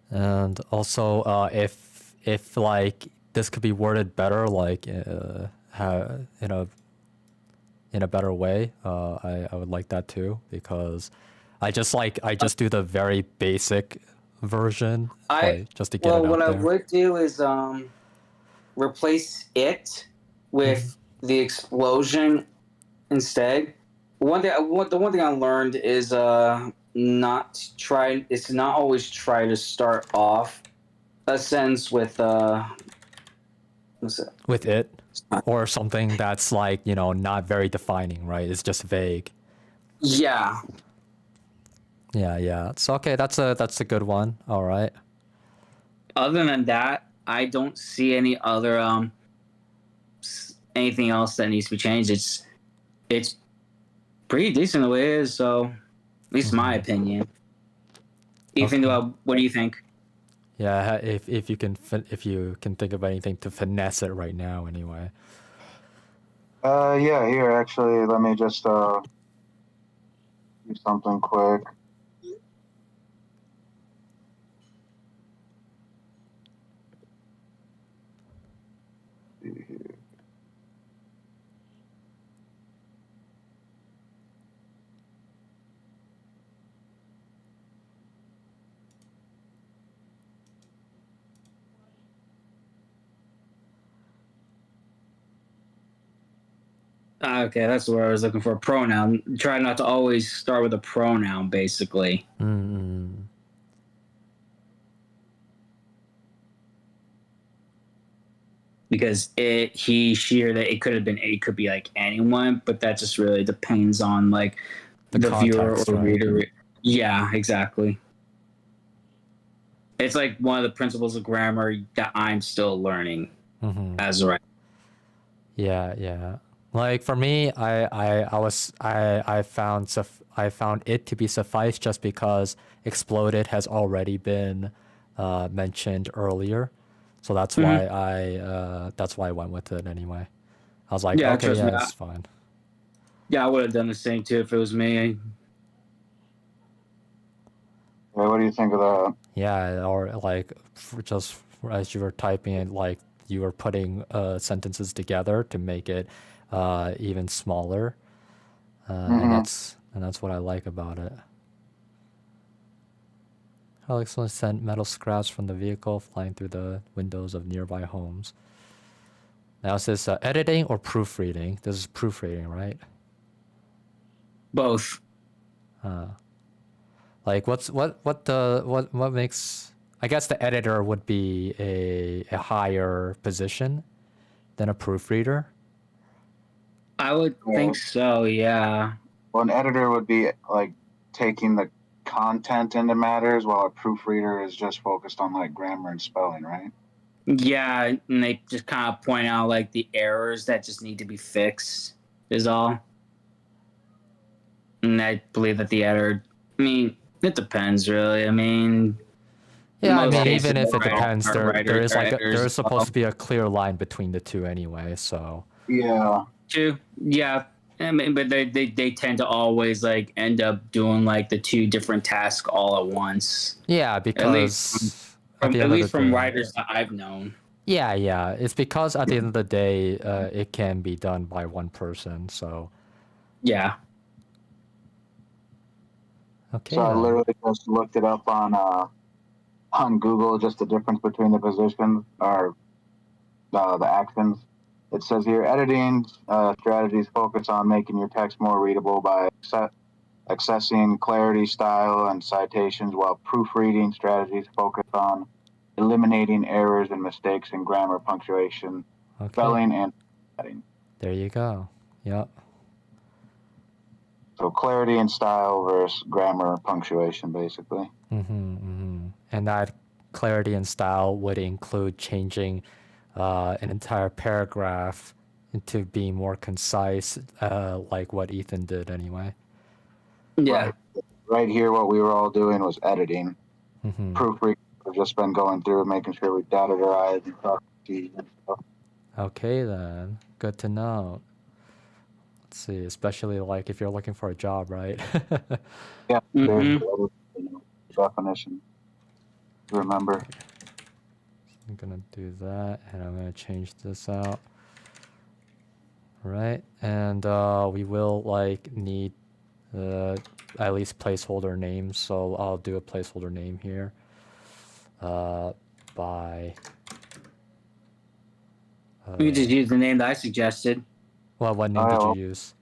and also if like this could be worded better, like how in a better way, I would like that too, because I just do the very basic version, just to get it out there. What I would do is replace it with the explosion instead. The one thing I learned is not always try to start off a sentence with what's it? With it. or something that's like, you know, not very defining, right? It's just vague. Yeah. Yeah. So okay, that's a good one. All right. Other than that, I don't see any other anything else that needs to be changed. It's pretty decent the way it is. So, at least my opinion. Ethan, Okay. what do you think? Yeah, if you can think of anything to finesse it right now, anyway. Yeah, here actually, let me just do something quick. Okay, that's where I was looking for a pronoun. Try not to always start with a pronoun, basically. Mm-hmm. Because he, she, or that it could be like anyone, but that just really depends on like the viewer context, or right? reader. Yeah, exactly. It's like one of the principles of grammar that I'm still learning as a writer. Yeah. Like for me, I found it to be suffice just because exploded has already been mentioned earlier, so that's why I went with it anyway. I was like, Yeah, okay, trust me. yeah, it's fine. Yeah, I would have done the same too if it was me. What do you think of that? Yeah, or like just as you were typing it, like you were putting sentences together to make it even smaller, and that's what I like about it. Alex sent metal scraps from the vehicle flying through the windows of nearby homes. Now it says editing or proofreading. This is proofreading, right? Both. Like what makes, I guess the editor would be a higher position than a proofreader. I would think so, yeah. Well, an editor would be like taking the content into matters, while a proofreader is just focused on like grammar and spelling, right? Yeah, and they just kind of point out like the errors that just need to be fixed, is all. And I believe that the editor, I mean, it depends really. I mean, Yeah, I most mean, cases, even if it depends, there writers is are like editors there as is supposed well. to be a clear line between the two anyway. So Yeah. True. Yeah. I mean, but they tend to always like end up doing like the two different tasks all at once. yeah, At least because at the end of the from day, writers that I've known. yeah, it's because at the end of the day, it can be done by one person. So Yeah. okay So I then. literally just looked it up on Google, just the difference between the positions or the actions. It says here, editing strategies focus on making your text more readable by accessing clarity, style, and citations, while proofreading strategies focus on eliminating errors and mistakes in grammar, punctuation, Okay, spelling, and formatting. there you go. Yep. So clarity and style versus grammar, punctuation, basically. And that clarity and style would include changing an entire paragraph into being more concise, like what Ethan did anyway. Yeah. Right here, what we were all doing was editing. Proofreading, we've just been going through and making sure we dotted our I's and crossed our T's and stuff. Okay then, good to know. Let's see, especially like if you're looking for a job, right? Yeah, there's Mm-hmm. the definition. Remember. I'm gonna do that, and I'm gonna change this out. Right, and we will like need at least placeholder names, so I'll do a placeholder name here. By We could just use the name that I suggested. well, what name did you use?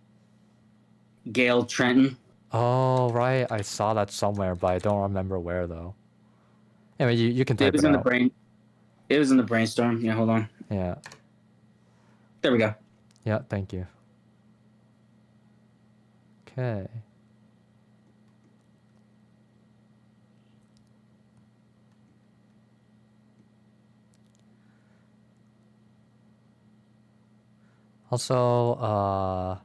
Gail Trenton. Oh, right, I saw that somewhere, but I don't remember where though. Anyway, you can It type was it in the out. brain. It was in the brainstorm. Yeah, hold on. Yeah. There we go. Yeah, thank you. Okay. Also,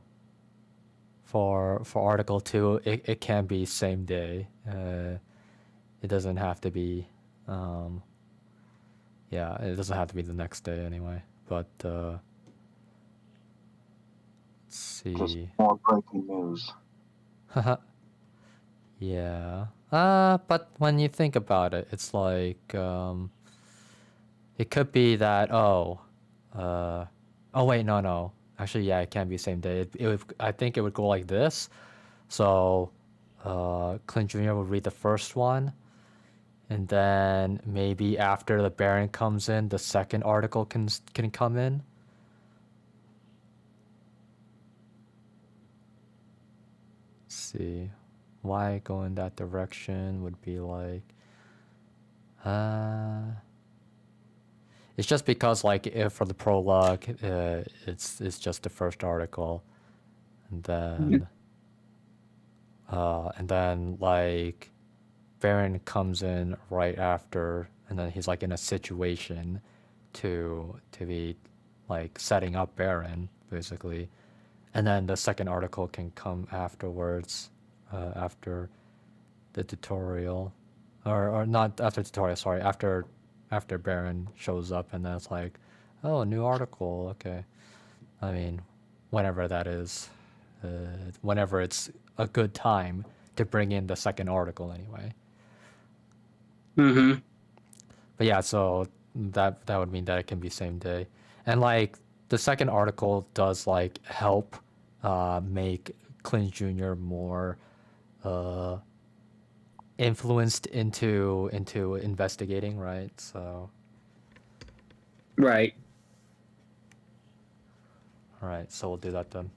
for Article 2, it can be same day. It doesn't have to be, yeah, it doesn't have to be the next day anyway. But let's Just see. more breaking news. Yeah. But when you think about it, it's like it could be that oh wait, no. Actually, yeah, it can be same day. I think it would go like this. So Clint Jr. would read the first one, and then maybe after the Baron comes in, the second article can come in. Let's see. Why go in that direction would be like it's just because like if for the prologue it's just the first article, and then like Baron comes in right after, and then he's like in a situation to be like setting up Baron basically, and then the second article can come afterwards, after the tutorial, or not after tutorial. Sorry, after Baron shows up, and then it's like, oh, new article. Okay, I mean, whenever that is, whenever it's a good time to bring in the second article anyway. Mm-hmm. But yeah, so that would mean that it can be same day, and like the second article does like help make Clint Jr. more influenced into investigating, right? So Right. all right, so we'll do that then.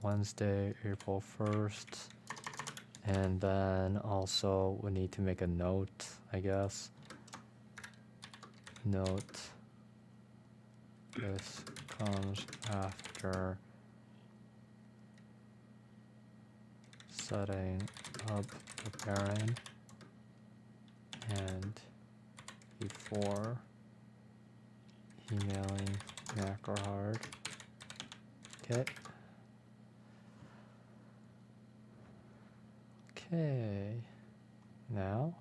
Wednesday, April 1st. And then also we need to make a note, I guess. Note. This comes after setting up the Baron and before emailing Macrohard. Okay. Okay. Now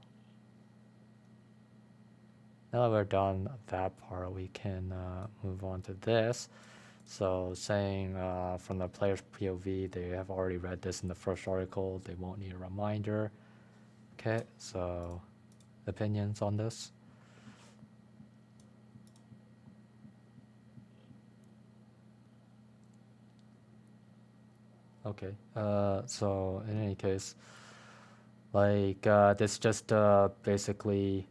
that we're done that part, we can move on to this. So saying from the player's POV, they have already read this in the first article, they won't need a reminder. Okay, so opinions on this? Okay, so in any case, like this just basically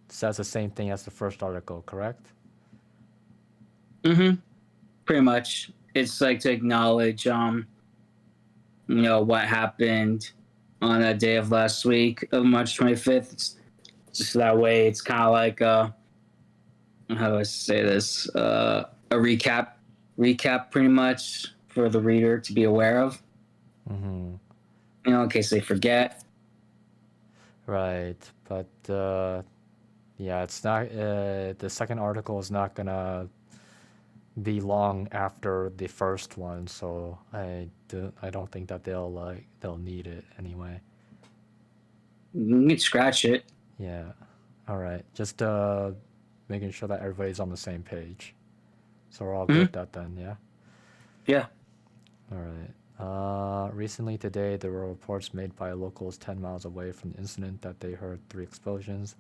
says the same thing as the first article, correct? Mm-hmm. Pretty much. It's like to acknowledge what happened on that day of last week of March 25th. It's just that way it's kind of like how do I say this? A recap pretty much for the reader to be aware of. Mm-hmm. In case they forget. Right, but yeah, it's not. The second article is not gonna be long after the first one, so I don't think that they'll need it anyway. You can scratch it. Yeah. All right. Just making sure that everybody's on the same page. So we're all good with that then, yeah? Yeah. All right. Recently today, there were reports made by locals 10 miles away from the incident that they heard 3 explosions.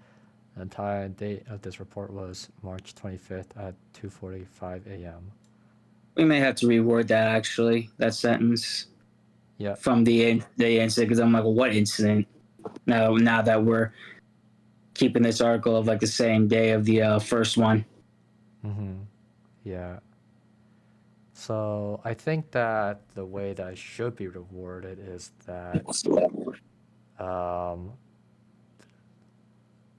The entire date of this report was March 25th at 2:45 a.m. We may have to reword that actually, that sentence. Yeah. From the incident, because I'm like, what incident? Now that we're keeping this article of like the same day of the first one. Mm-hmm. Yeah. So I think that the way that it should be rewarded is that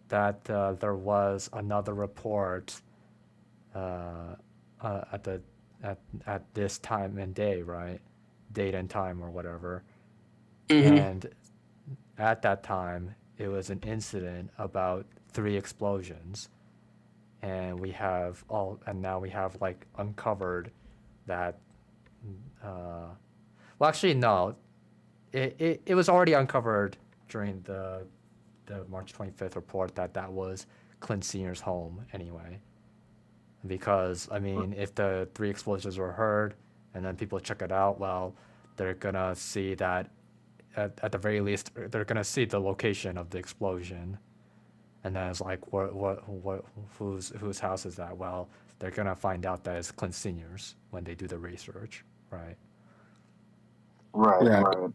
that there was another report at the at this time and day, right? Date and time or whatever. And at that time, it was an incident about 3 explosions, and now we have like uncovered that. Well, actually, no, it was already uncovered during the March 25th report that was Clint Senior's home anyway. Because I mean, if the 3 explosions were heard and then people check it out, well, they're gonna see that at the very least they're gonna see the location of the explosion, and then it's like whose house is that? Well, they're gonna find out that it's Clint Senior's when they do the research, right? Right.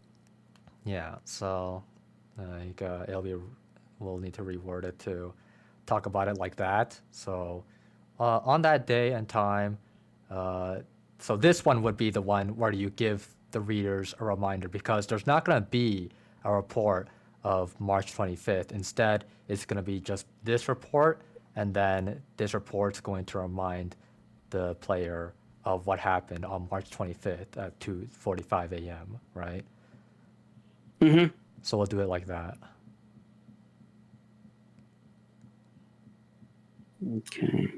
Yeah, so we'll need to reword it to talk about it like that. So on that day and time, so this one would be the one where you give the readers a reminder, because there's not going to be a report of March 25th. Instead, it's going to be just this report, and then this report's going to remind the player of what happened on March 25th at 2:45 a.m., right? So we'll do it like that. Okay.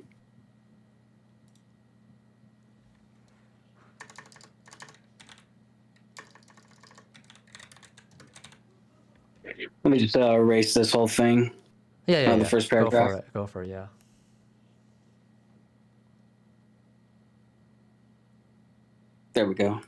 Let me just erase this whole thing. Yeah. The first paragraph. Go for it. Yeah. There we go.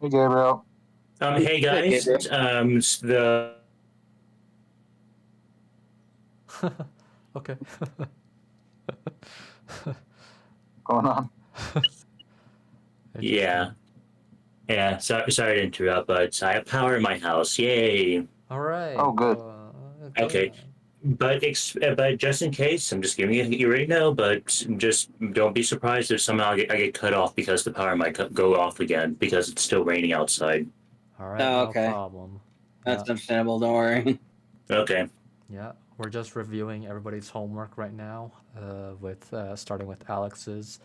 Hey, Gabriel. Hey guys, the Okay. Going on? yeah. Sorry to interrupt, but I have power in my house. Yay! All right. Oh, good. Okay. But just in case, I'm just giving you already know. But just don't be surprised if somehow I get cut off because the power might go off again because it's still raining outside. All right. Oh, No okay. problem. That's Yeah. understandable. Don't worry. Okay. Yeah. We're just reviewing everybody's homework right now. With starting with Alex's,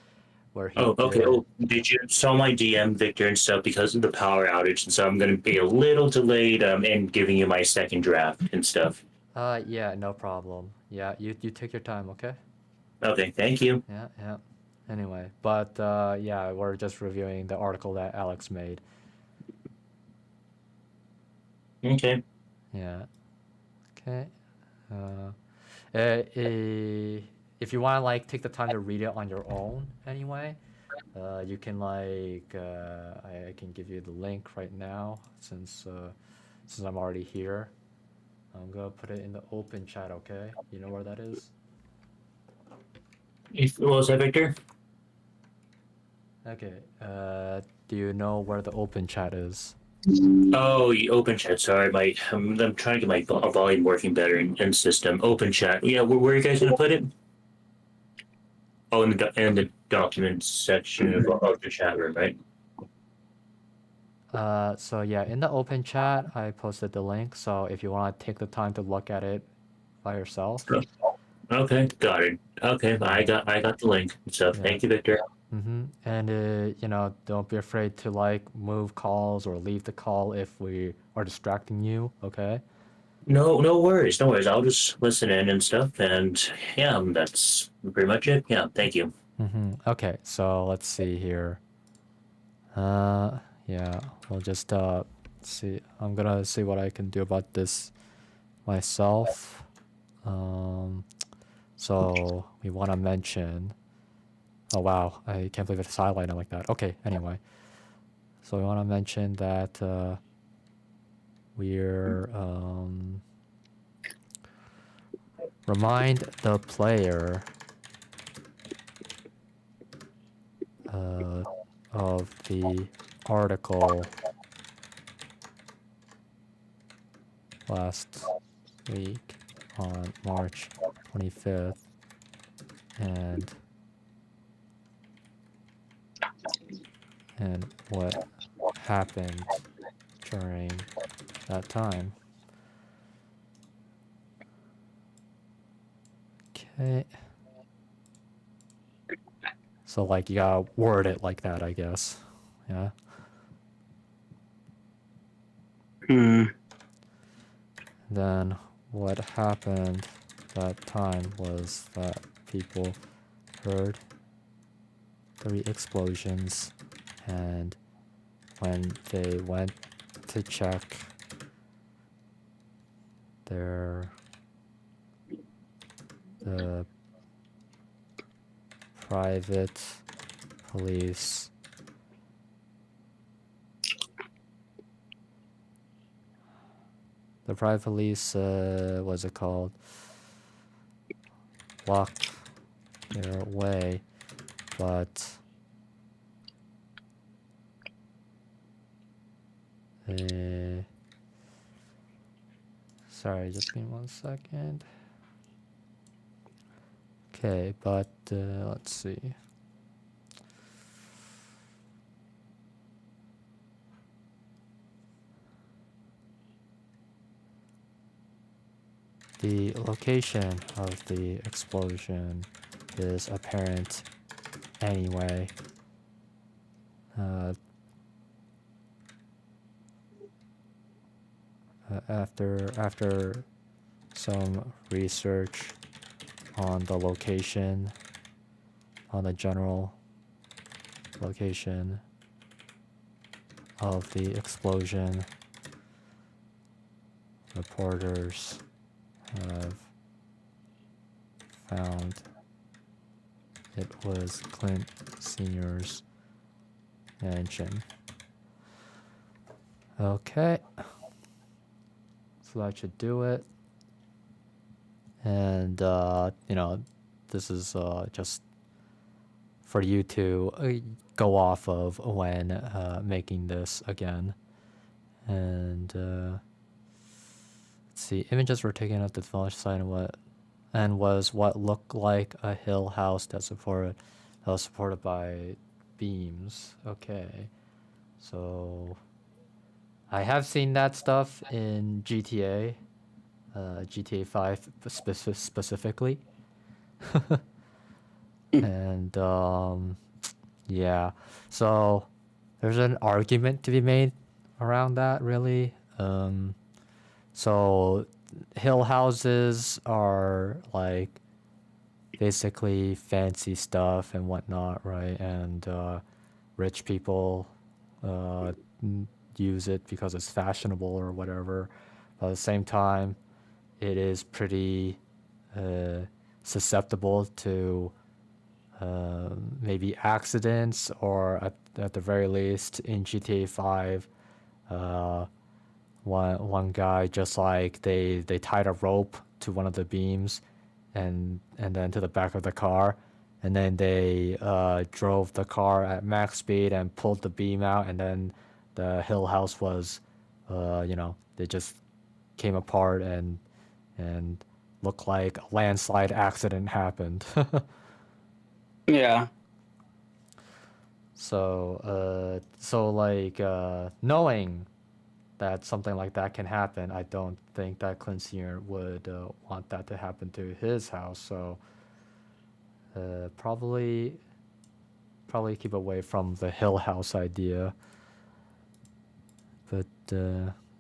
where he Oh, okay. did. Oh, did you saw my DM, Victor, and stuff because of the power outage, and so I'm going to be a little delayed in giving you my second draft and stuff. Yeah. No problem. Yeah. You take your time. Okay. Okay, thank you. Yeah. Anyway, but yeah, we're just reviewing the article that Alex made. Okay. Yeah. Okay. If you want to like take the time to read it on your own anyway, you can like I can give you the link right now since I'm already here. I'm gonna put it in the open chat. Okay, you know where that is? What was that, Victor? Okay. Do you know where the open chat is? Oh, open chat. Sorry, I'm trying to get my volume working better in system. Open chat. Yeah, where are you guys gonna put it? Oh, in the documents section of the chat room, right? So yeah, in the open chat, I posted the link. So if you want to take the time to look at it by yourself. Okay, got it. Okay, I got the link. So Yeah. thank you, Victor. And you know, don't be afraid to like move calls or leave the call if we are distracting you. Okay. No worries, no worries. I'll just listen in and stuff, and yeah, that's pretty much it. Yeah, thank you. Okay. So let's see here. Yeah, we'll just see. I'm gonna see what I can do about this myself. So we want to mention. Oh wow, I can't believe it's highlighted like that. Okay, anyway. So we want to mention that we're remind the player of the article last week on March 25th, and what happened during that time. Okay. So like you gotta word it like that, I guess. Yeah. Then what happened that time was that people heard 3 explosions, and when they went to check the private police what's it called, blocked their way, but sorry, just give me 1 second. Okay, but let's see. The location of the explosion is apparent anyway. After some research on the location, on the general location of the explosion, reporters have found it was Clint Sr.'s mansion. Okay. So that should do it. And, you know, this is just for you to go off of when making this again. And let's see, images were taken at the village site and was what looked like a hill house that was supported by beams. Okay, so I have seen that stuff in GTA, GTA 5 specifically. And yeah, so there's an argument to be made around that, really. So hill houses are like basically fancy stuff and whatnot, right? And rich people use it because it's fashionable or whatever. But at the same time, it is pretty susceptible to maybe accidents, or at the very least in GTA 5, one guy just like they tied a rope to one of the beams and then to the back of the car, and then they drove the car at max speed and pulled the beam out, and then the hill house was they just came apart and looked like a landslide accident happened. Yeah. So like knowing that something like that can happen, I don't think that Clint Sr. would want that to happen to his house. So probably keep away from the hill house idea. But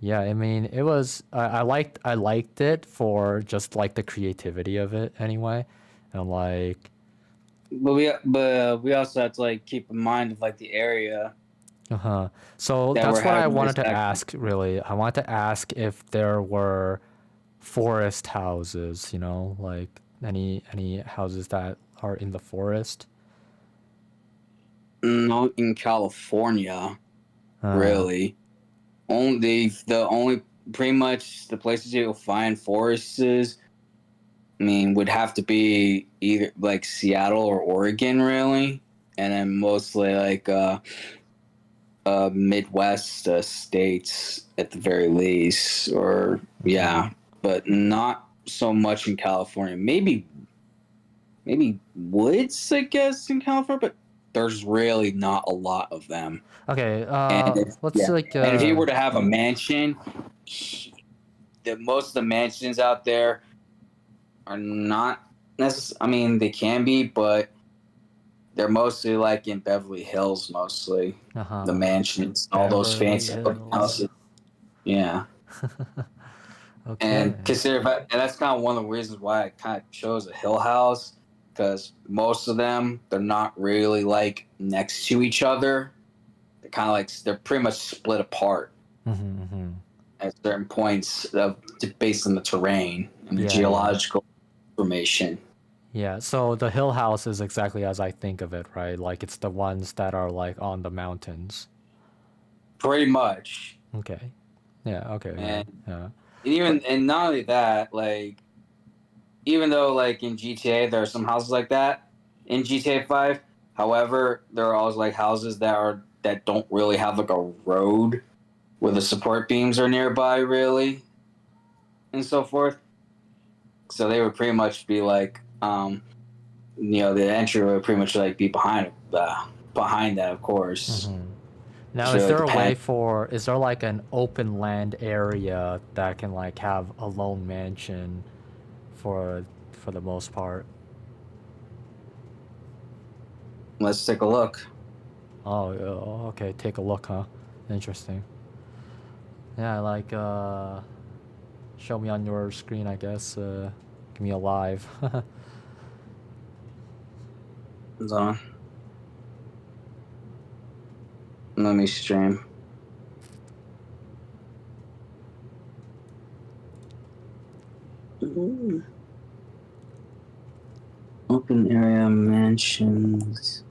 yeah, I mean, it was I liked it for just like the creativity of it anyway, and like. But we also have to like keep in mind of like the area. So that that's we're what I having wanted this to action. ask, really. I wanted to ask if there were forest houses, you know, like any houses that are in the forest. Not in California, really. The only pretty much the places you'll find forests is, I mean, would have to be either like Seattle or Oregon, really, and then mostly like Midwest states at the very least, or yeah, but not so much in California. Maybe woods, I guess, in California, but there's really not a lot of them. Okay, And let's like and if he were to have a mansion, most of the mansions out there are not necessarily. I mean, they can be, but they're mostly like in Beverly Hills, mostly the mansions, all those Beverly fancy Hills. houses. Yeah. Okay. And and that's kind of one of the reasons why I kind of chose a hill house, because most of them, they're not really like next to each other. They're kind of like, they're pretty much split apart at certain points based on the terrain and the geological formation. Yeah, so the hill house is exactly as I think of it, right? Like it's the ones that are like on the mountains. Pretty much. Okay. Yeah, okay. And Yeah. and not only that, like, even though like in GTA there are some houses like that in GTA 5, however, there are also like houses that don't really have like a road where the support beams are nearby, really, and so forth. So they would pretty much be like, the entry would pretty much like be behind that, of course. Now, is there a way for, is there like an open land area that can like have a lone mansion for the most part? Let's take a look. Oh, okay. Take a look, huh? Interesting. Yeah, like, show me on your screen, I guess. Give me a live. Hold on. Let me stream. Open area mansions.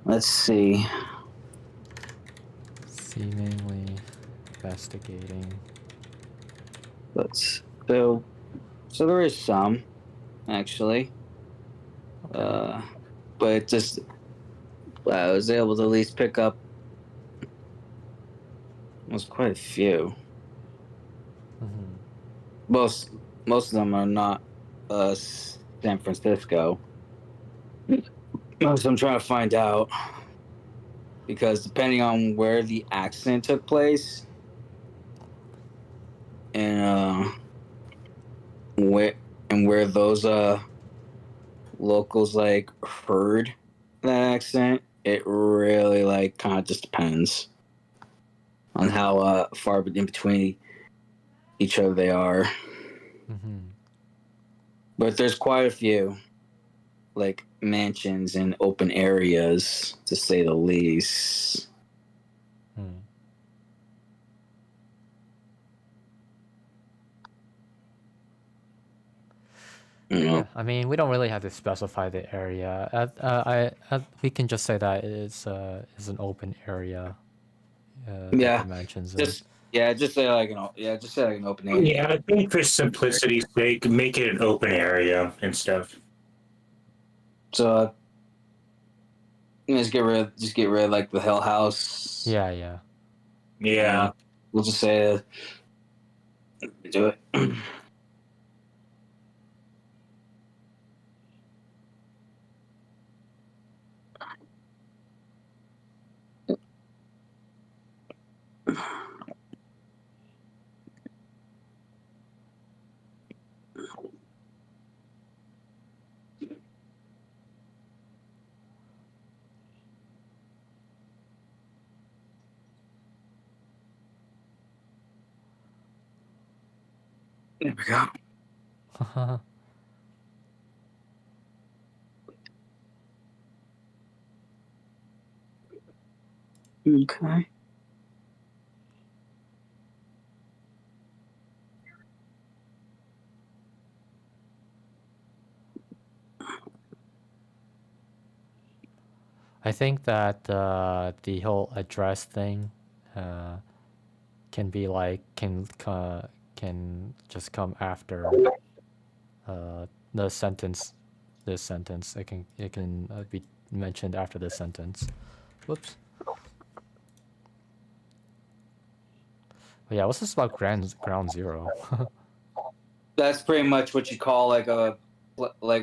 Let's see. Seemingly investigating. So there is some, actually. Okay. But just I was able to at least pick up. There's quite a few. Most of them are not San Francisco. So I'm trying to find out, because depending on where the accident took place and where those locals like heard that accident, it really like kind of just depends on how far in between each other they are. But there's quite a few like mansions and open areas, to say the least. Yeah, I mean, we don't really have to specify the area. We can just say that is an open area. Yeah, Dimensions. just say like an open area. Yeah, I think for simplicity's sake, make it an open area and stuff. So just get rid of like the hill house. Yeah. We'll just say do it. There we go. Okay. I think that the whole address thing can be like can just come after the sentence, this sentence. It can be mentioned after this sentence. Whoops. But yeah, what's this about ground zero? That's pretty much what you call like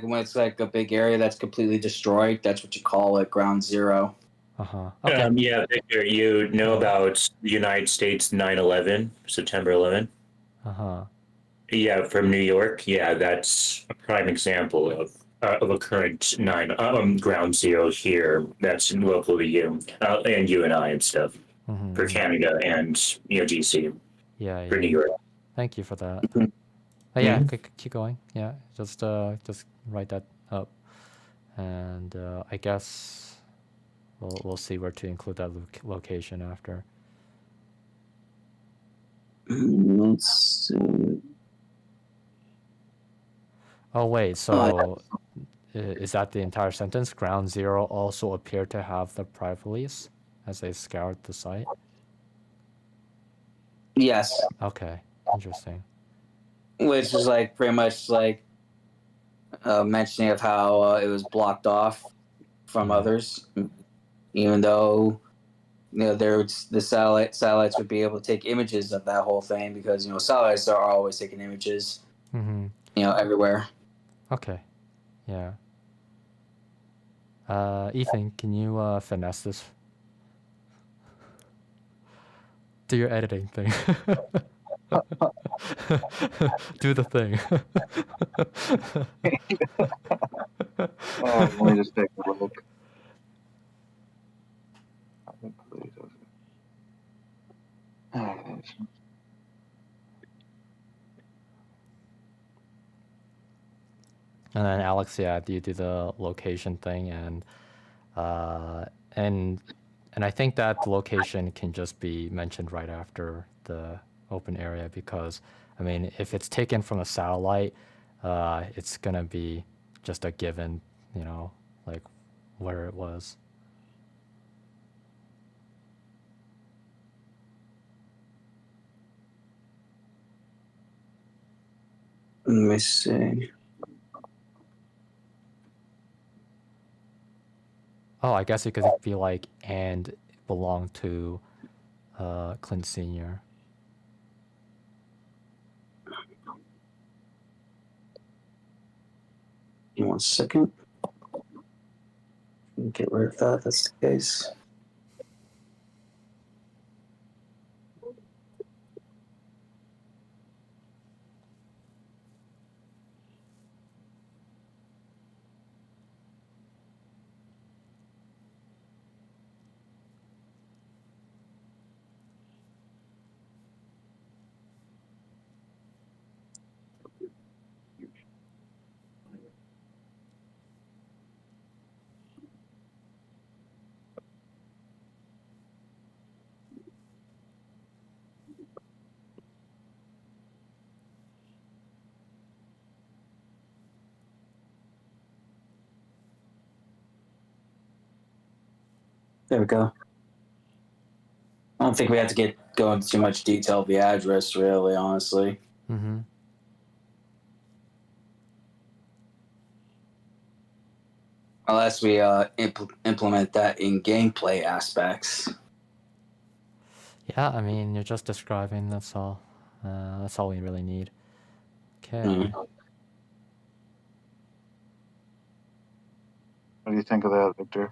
when it's like a big area that's completely destroyed. That's what you call it, ground zero. Okay. Yeah, Victor, you know about the United States 9/11, September 11? Yeah, from New York. Yeah, that's a prime example of a current ground zero here. That's local to you and you and I and stuff for Canada and DC Yeah, for yeah. New York. Thank you for that. Mhm. Yeah, Mhm. keep going. Yeah, just write that up, and I guess we'll see where to include that location after. Let's see. Oh wait, so is that the entire sentence? Ground zero also appeared to have the private lease as they scoured the site. Yes, Okay, interesting. which is like pretty much like mentioning of how it was blocked off from others, even though the satellites would be able to take images of that whole thing because satellites are always taking images, everywhere. Okay, yeah. Ethan, can you finesse this? Do your editing thing. Do the thing. Let me just take a look. And then Alex, yeah, you do the location thing, and I think that the location can just be mentioned right after the open area because, I mean, if it's taken from a satellite, it's gonna be just a given, like where it was. Let me see. Oh, I guess it could be like, and belong to Clint Sr. 1 second. Get rid of that. That's the case. There we go. I don't think we have to go into too much detail of the address, really, honestly. Mm-hmm. Unless we implement that in gameplay aspects. Yeah, I mean, you're just describing. That's all. That's all we really need. Okay. What do you think of that, Victor?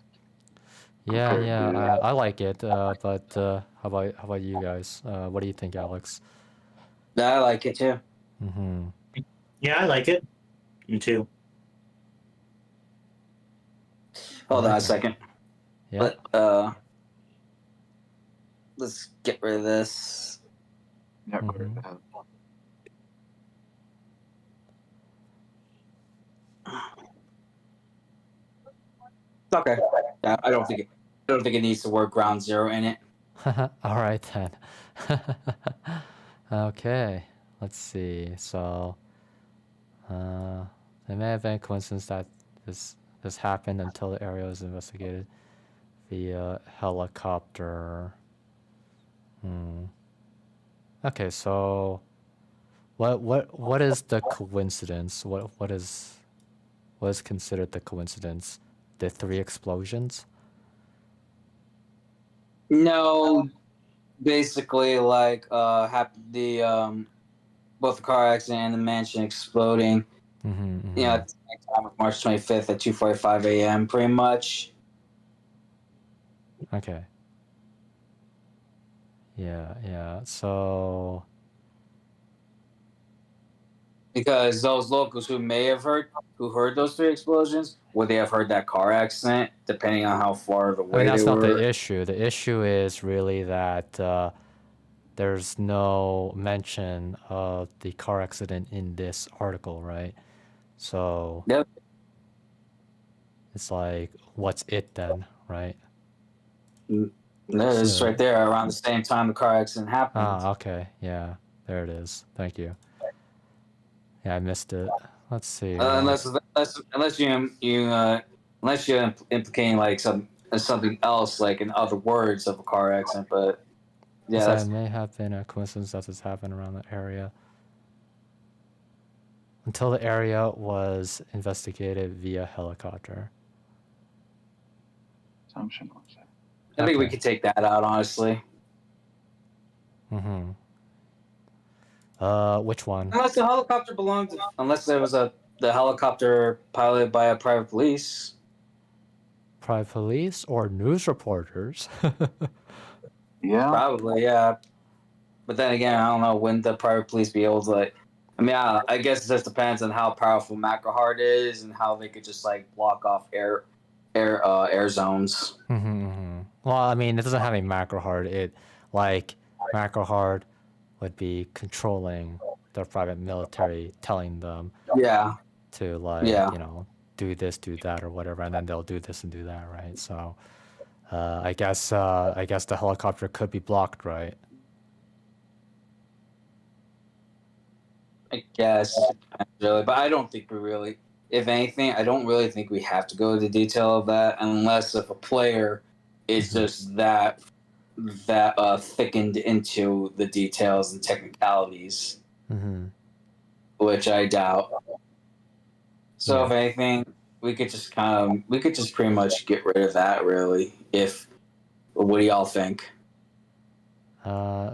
Yeah, yeah, I like it. But how about you guys? What do you think, Alex? I like it too. Mm-hmm. Yeah, I like it. Me too. Hold on a second. Yeah. Let's get rid of this. Yeah, Okay. I don't think it needs the word ground zero in it. All right then. Okay. Let's see. So, it may have been a coincidence that this happened until the area was investigated via helicopter. Okay, so What is the coincidence? What is considered the coincidence? The 3 explosions? No, basically like both the car accident and the mansion exploding. Mm-hmm, At the same time of March 25th at 2:45 a.m. Pretty much. Okay. Yeah. So Because those locals who heard those 3 explosions, would they have heard that car accident? Depending on how far I mean, away they that's not were. the issue. The issue is really that there's no mention of the car accident in this article, right? So Yep. it's like, what's it then, right? It's right there around the same time the car accident happened. Okay. Yeah, there it is. Thank you. Yeah, I missed it. Let's see. Unless you're implicating like something else, like in other words of a car accident. But yeah, That that's may have been a coincidence that this happened around the area. Until the area was investigated via helicopter. Assumption was that. I think we Okay. could take that out, honestly. Mm-hmm. Which one? Unless the helicopter unless there was the helicopter piloted by a private police. Private police or news reporters? Yeah. Probably, yeah. But then again, I don't know when the private police be able to like. I mean, I guess it just depends on how powerful Macrohard is and how they could just like block off air zones. Mm-hmm. Well, I mean, it doesn't have a macro hard. Macro hard would be controlling the private military, telling them Yeah. to Yeah. do this, do that, or whatever, and then they'll do this and do that, right? So, I guess the helicopter could be blocked, right? I guess really, but I don't think we really. If anything, I don't really think we have to go into detail of that unless if a player is just that thickened into the details and technicalities, which I doubt. So Yeah. if anything, we could just pretty much get rid of that. Really, what do y'all think?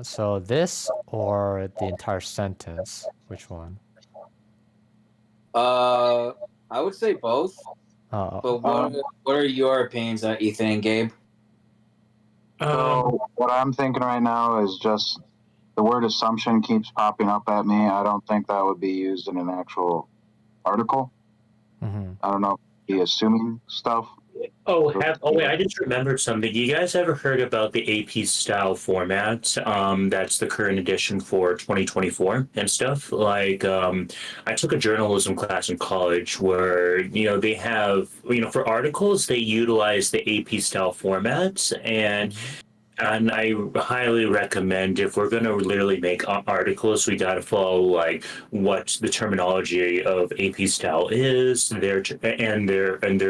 So this or the entire sentence? Which one? I would say both. But what are your opinions, Ethan and Gabe? So what I'm thinking right now is just the word assumption keeps popping up at me. I don't think that would be used in an actual article. I don't know. Be assuming stuff. Wait! I just remembered something. You guys ever heard about the AP style format? That's the current edition for 2024 and stuff. Like, I took a journalism class in college where they have for articles they utilize the AP style formats and I highly recommend if we're going to literally make articles, we got to follow like what the terminology of AP style is, their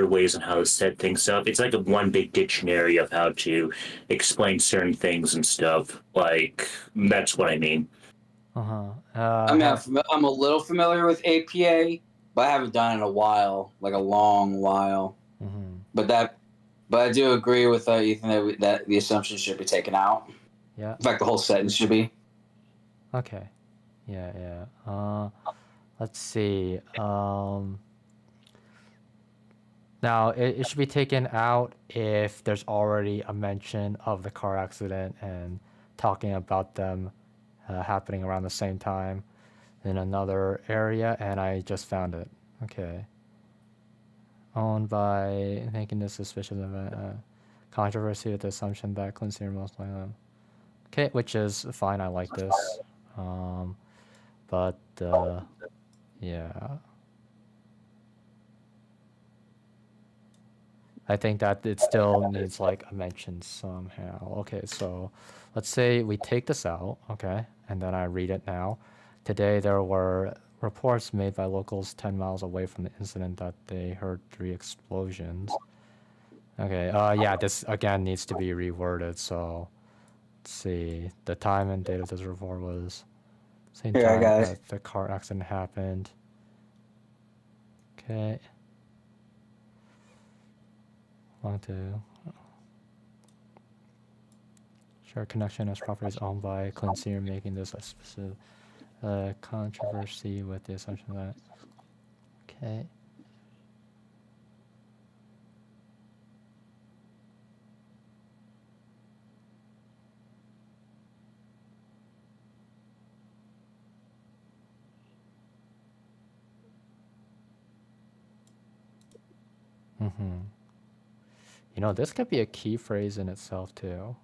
ways on how to set things up. It's like a one big dictionary of how to explain certain things and stuff. Like that's what I mean. I mean, I'm a little familiar with APA, but I haven't done it in a while, like a long while. But I do agree with Ethan that the assumption should be taken out. Yeah. In fact, the whole sentence should be. Okay. Yeah. Let's see. Now, it should be taken out if there's already a mention of the car accident and talking about them happening around the same time in another area, and I just found it. Okay. Owned by making this suspicious of a controversy with the assumption that Quincy are most likely. Okay, which is fine. I like this. But yeah. I think that it still needs like a mention somehow. Okay, so let's say we take this out, okay, and then I read it now. Today there were reports made by locals 10 miles away from the incident that they heard 3 explosions. Okay, yeah, this again needs to be reworded, so let's see. The time and date of this report was Same Here, I time got it. that the car accident happened. Okay. Want to share connection as properties owned by Clint Senior, making this a specific controversy with the assumption that. Okay. You know, this could be a key phrase in itself too.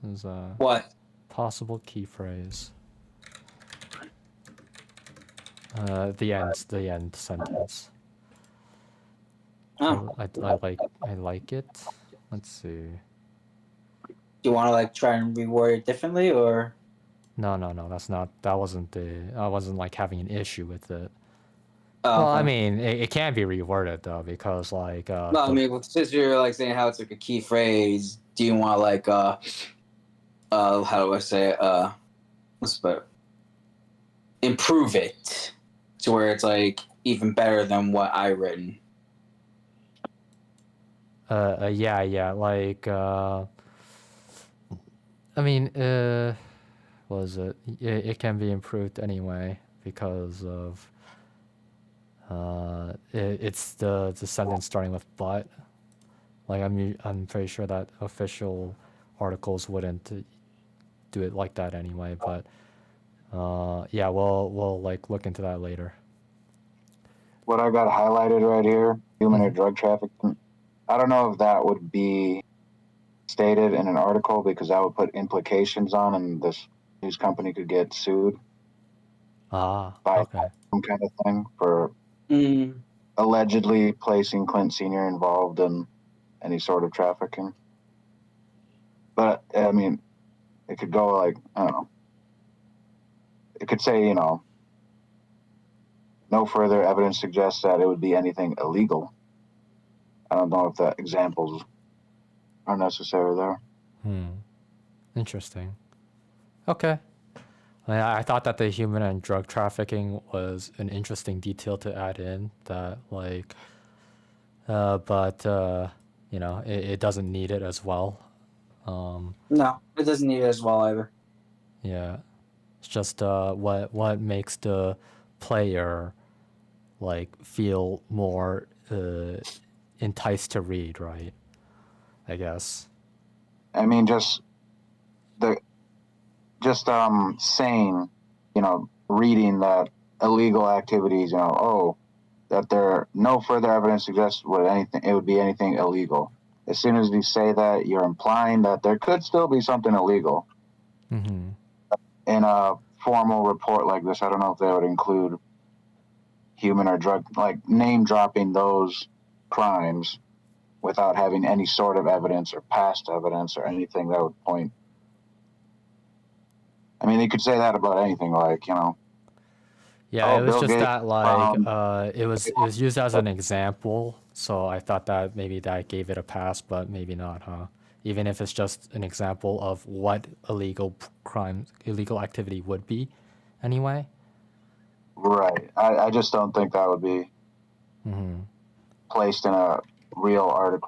There's a What? possible key phrase. The end sentence. Oh. I like it. Let's see. Do you want to like try and reword it differently, or? No, that wasn't like having an issue with it. Oh, Well, I okay. mean, it can be reworded though, because like No, I mean, since you're like saying how it's like a key phrase, do you want like how do I say it? What's the improve it to where it's like even better than what I written? yeah, like I mean, was it? It can be improved anyway because of it's the sentence starting with but. Like I'm pretty sure that official articles wouldn't do it like that anyway, but yeah, we'll like look into that later. What I got highlighted right here, human or drug trafficking. I don't know if that would be stated in an article because that would put implications on, and this news company could get sued Ah, by okay. some kind of thing for allegedly placing Clint Sr. involved in any sort of trafficking. But I mean, it could go like, I don't know. It could say, you know, no further evidence suggests that it would be anything illegal. I don't know if the examples are necessary there. Interesting. Okay. I thought that the human and drug trafficking was an interesting detail to add in that like but you know, it doesn't need it as well. No, it doesn't need it as well either. Yeah. It's just what makes the player like feel more enticed to read, right? I guess. I mean, just saying, you know, reading that illegal activities, you know, that there no further evidence suggests it would be anything illegal. As soon as you say that, you're implying that there could still be something illegal. Mm-hmm. In a formal report like this, I don't know if they would include human or drug, like name dropping those crimes without having any sort of evidence or past evidence or anything that would point. I mean, they could say that about anything, like, you know. Yeah, it was Bill just Gates, that like it was used as an example, so I thought that maybe that gave it a pass, but maybe not, huh? Even if it's just an example of what illegal activity would be, anyway. Right. I just don't think that would be placed in a real article.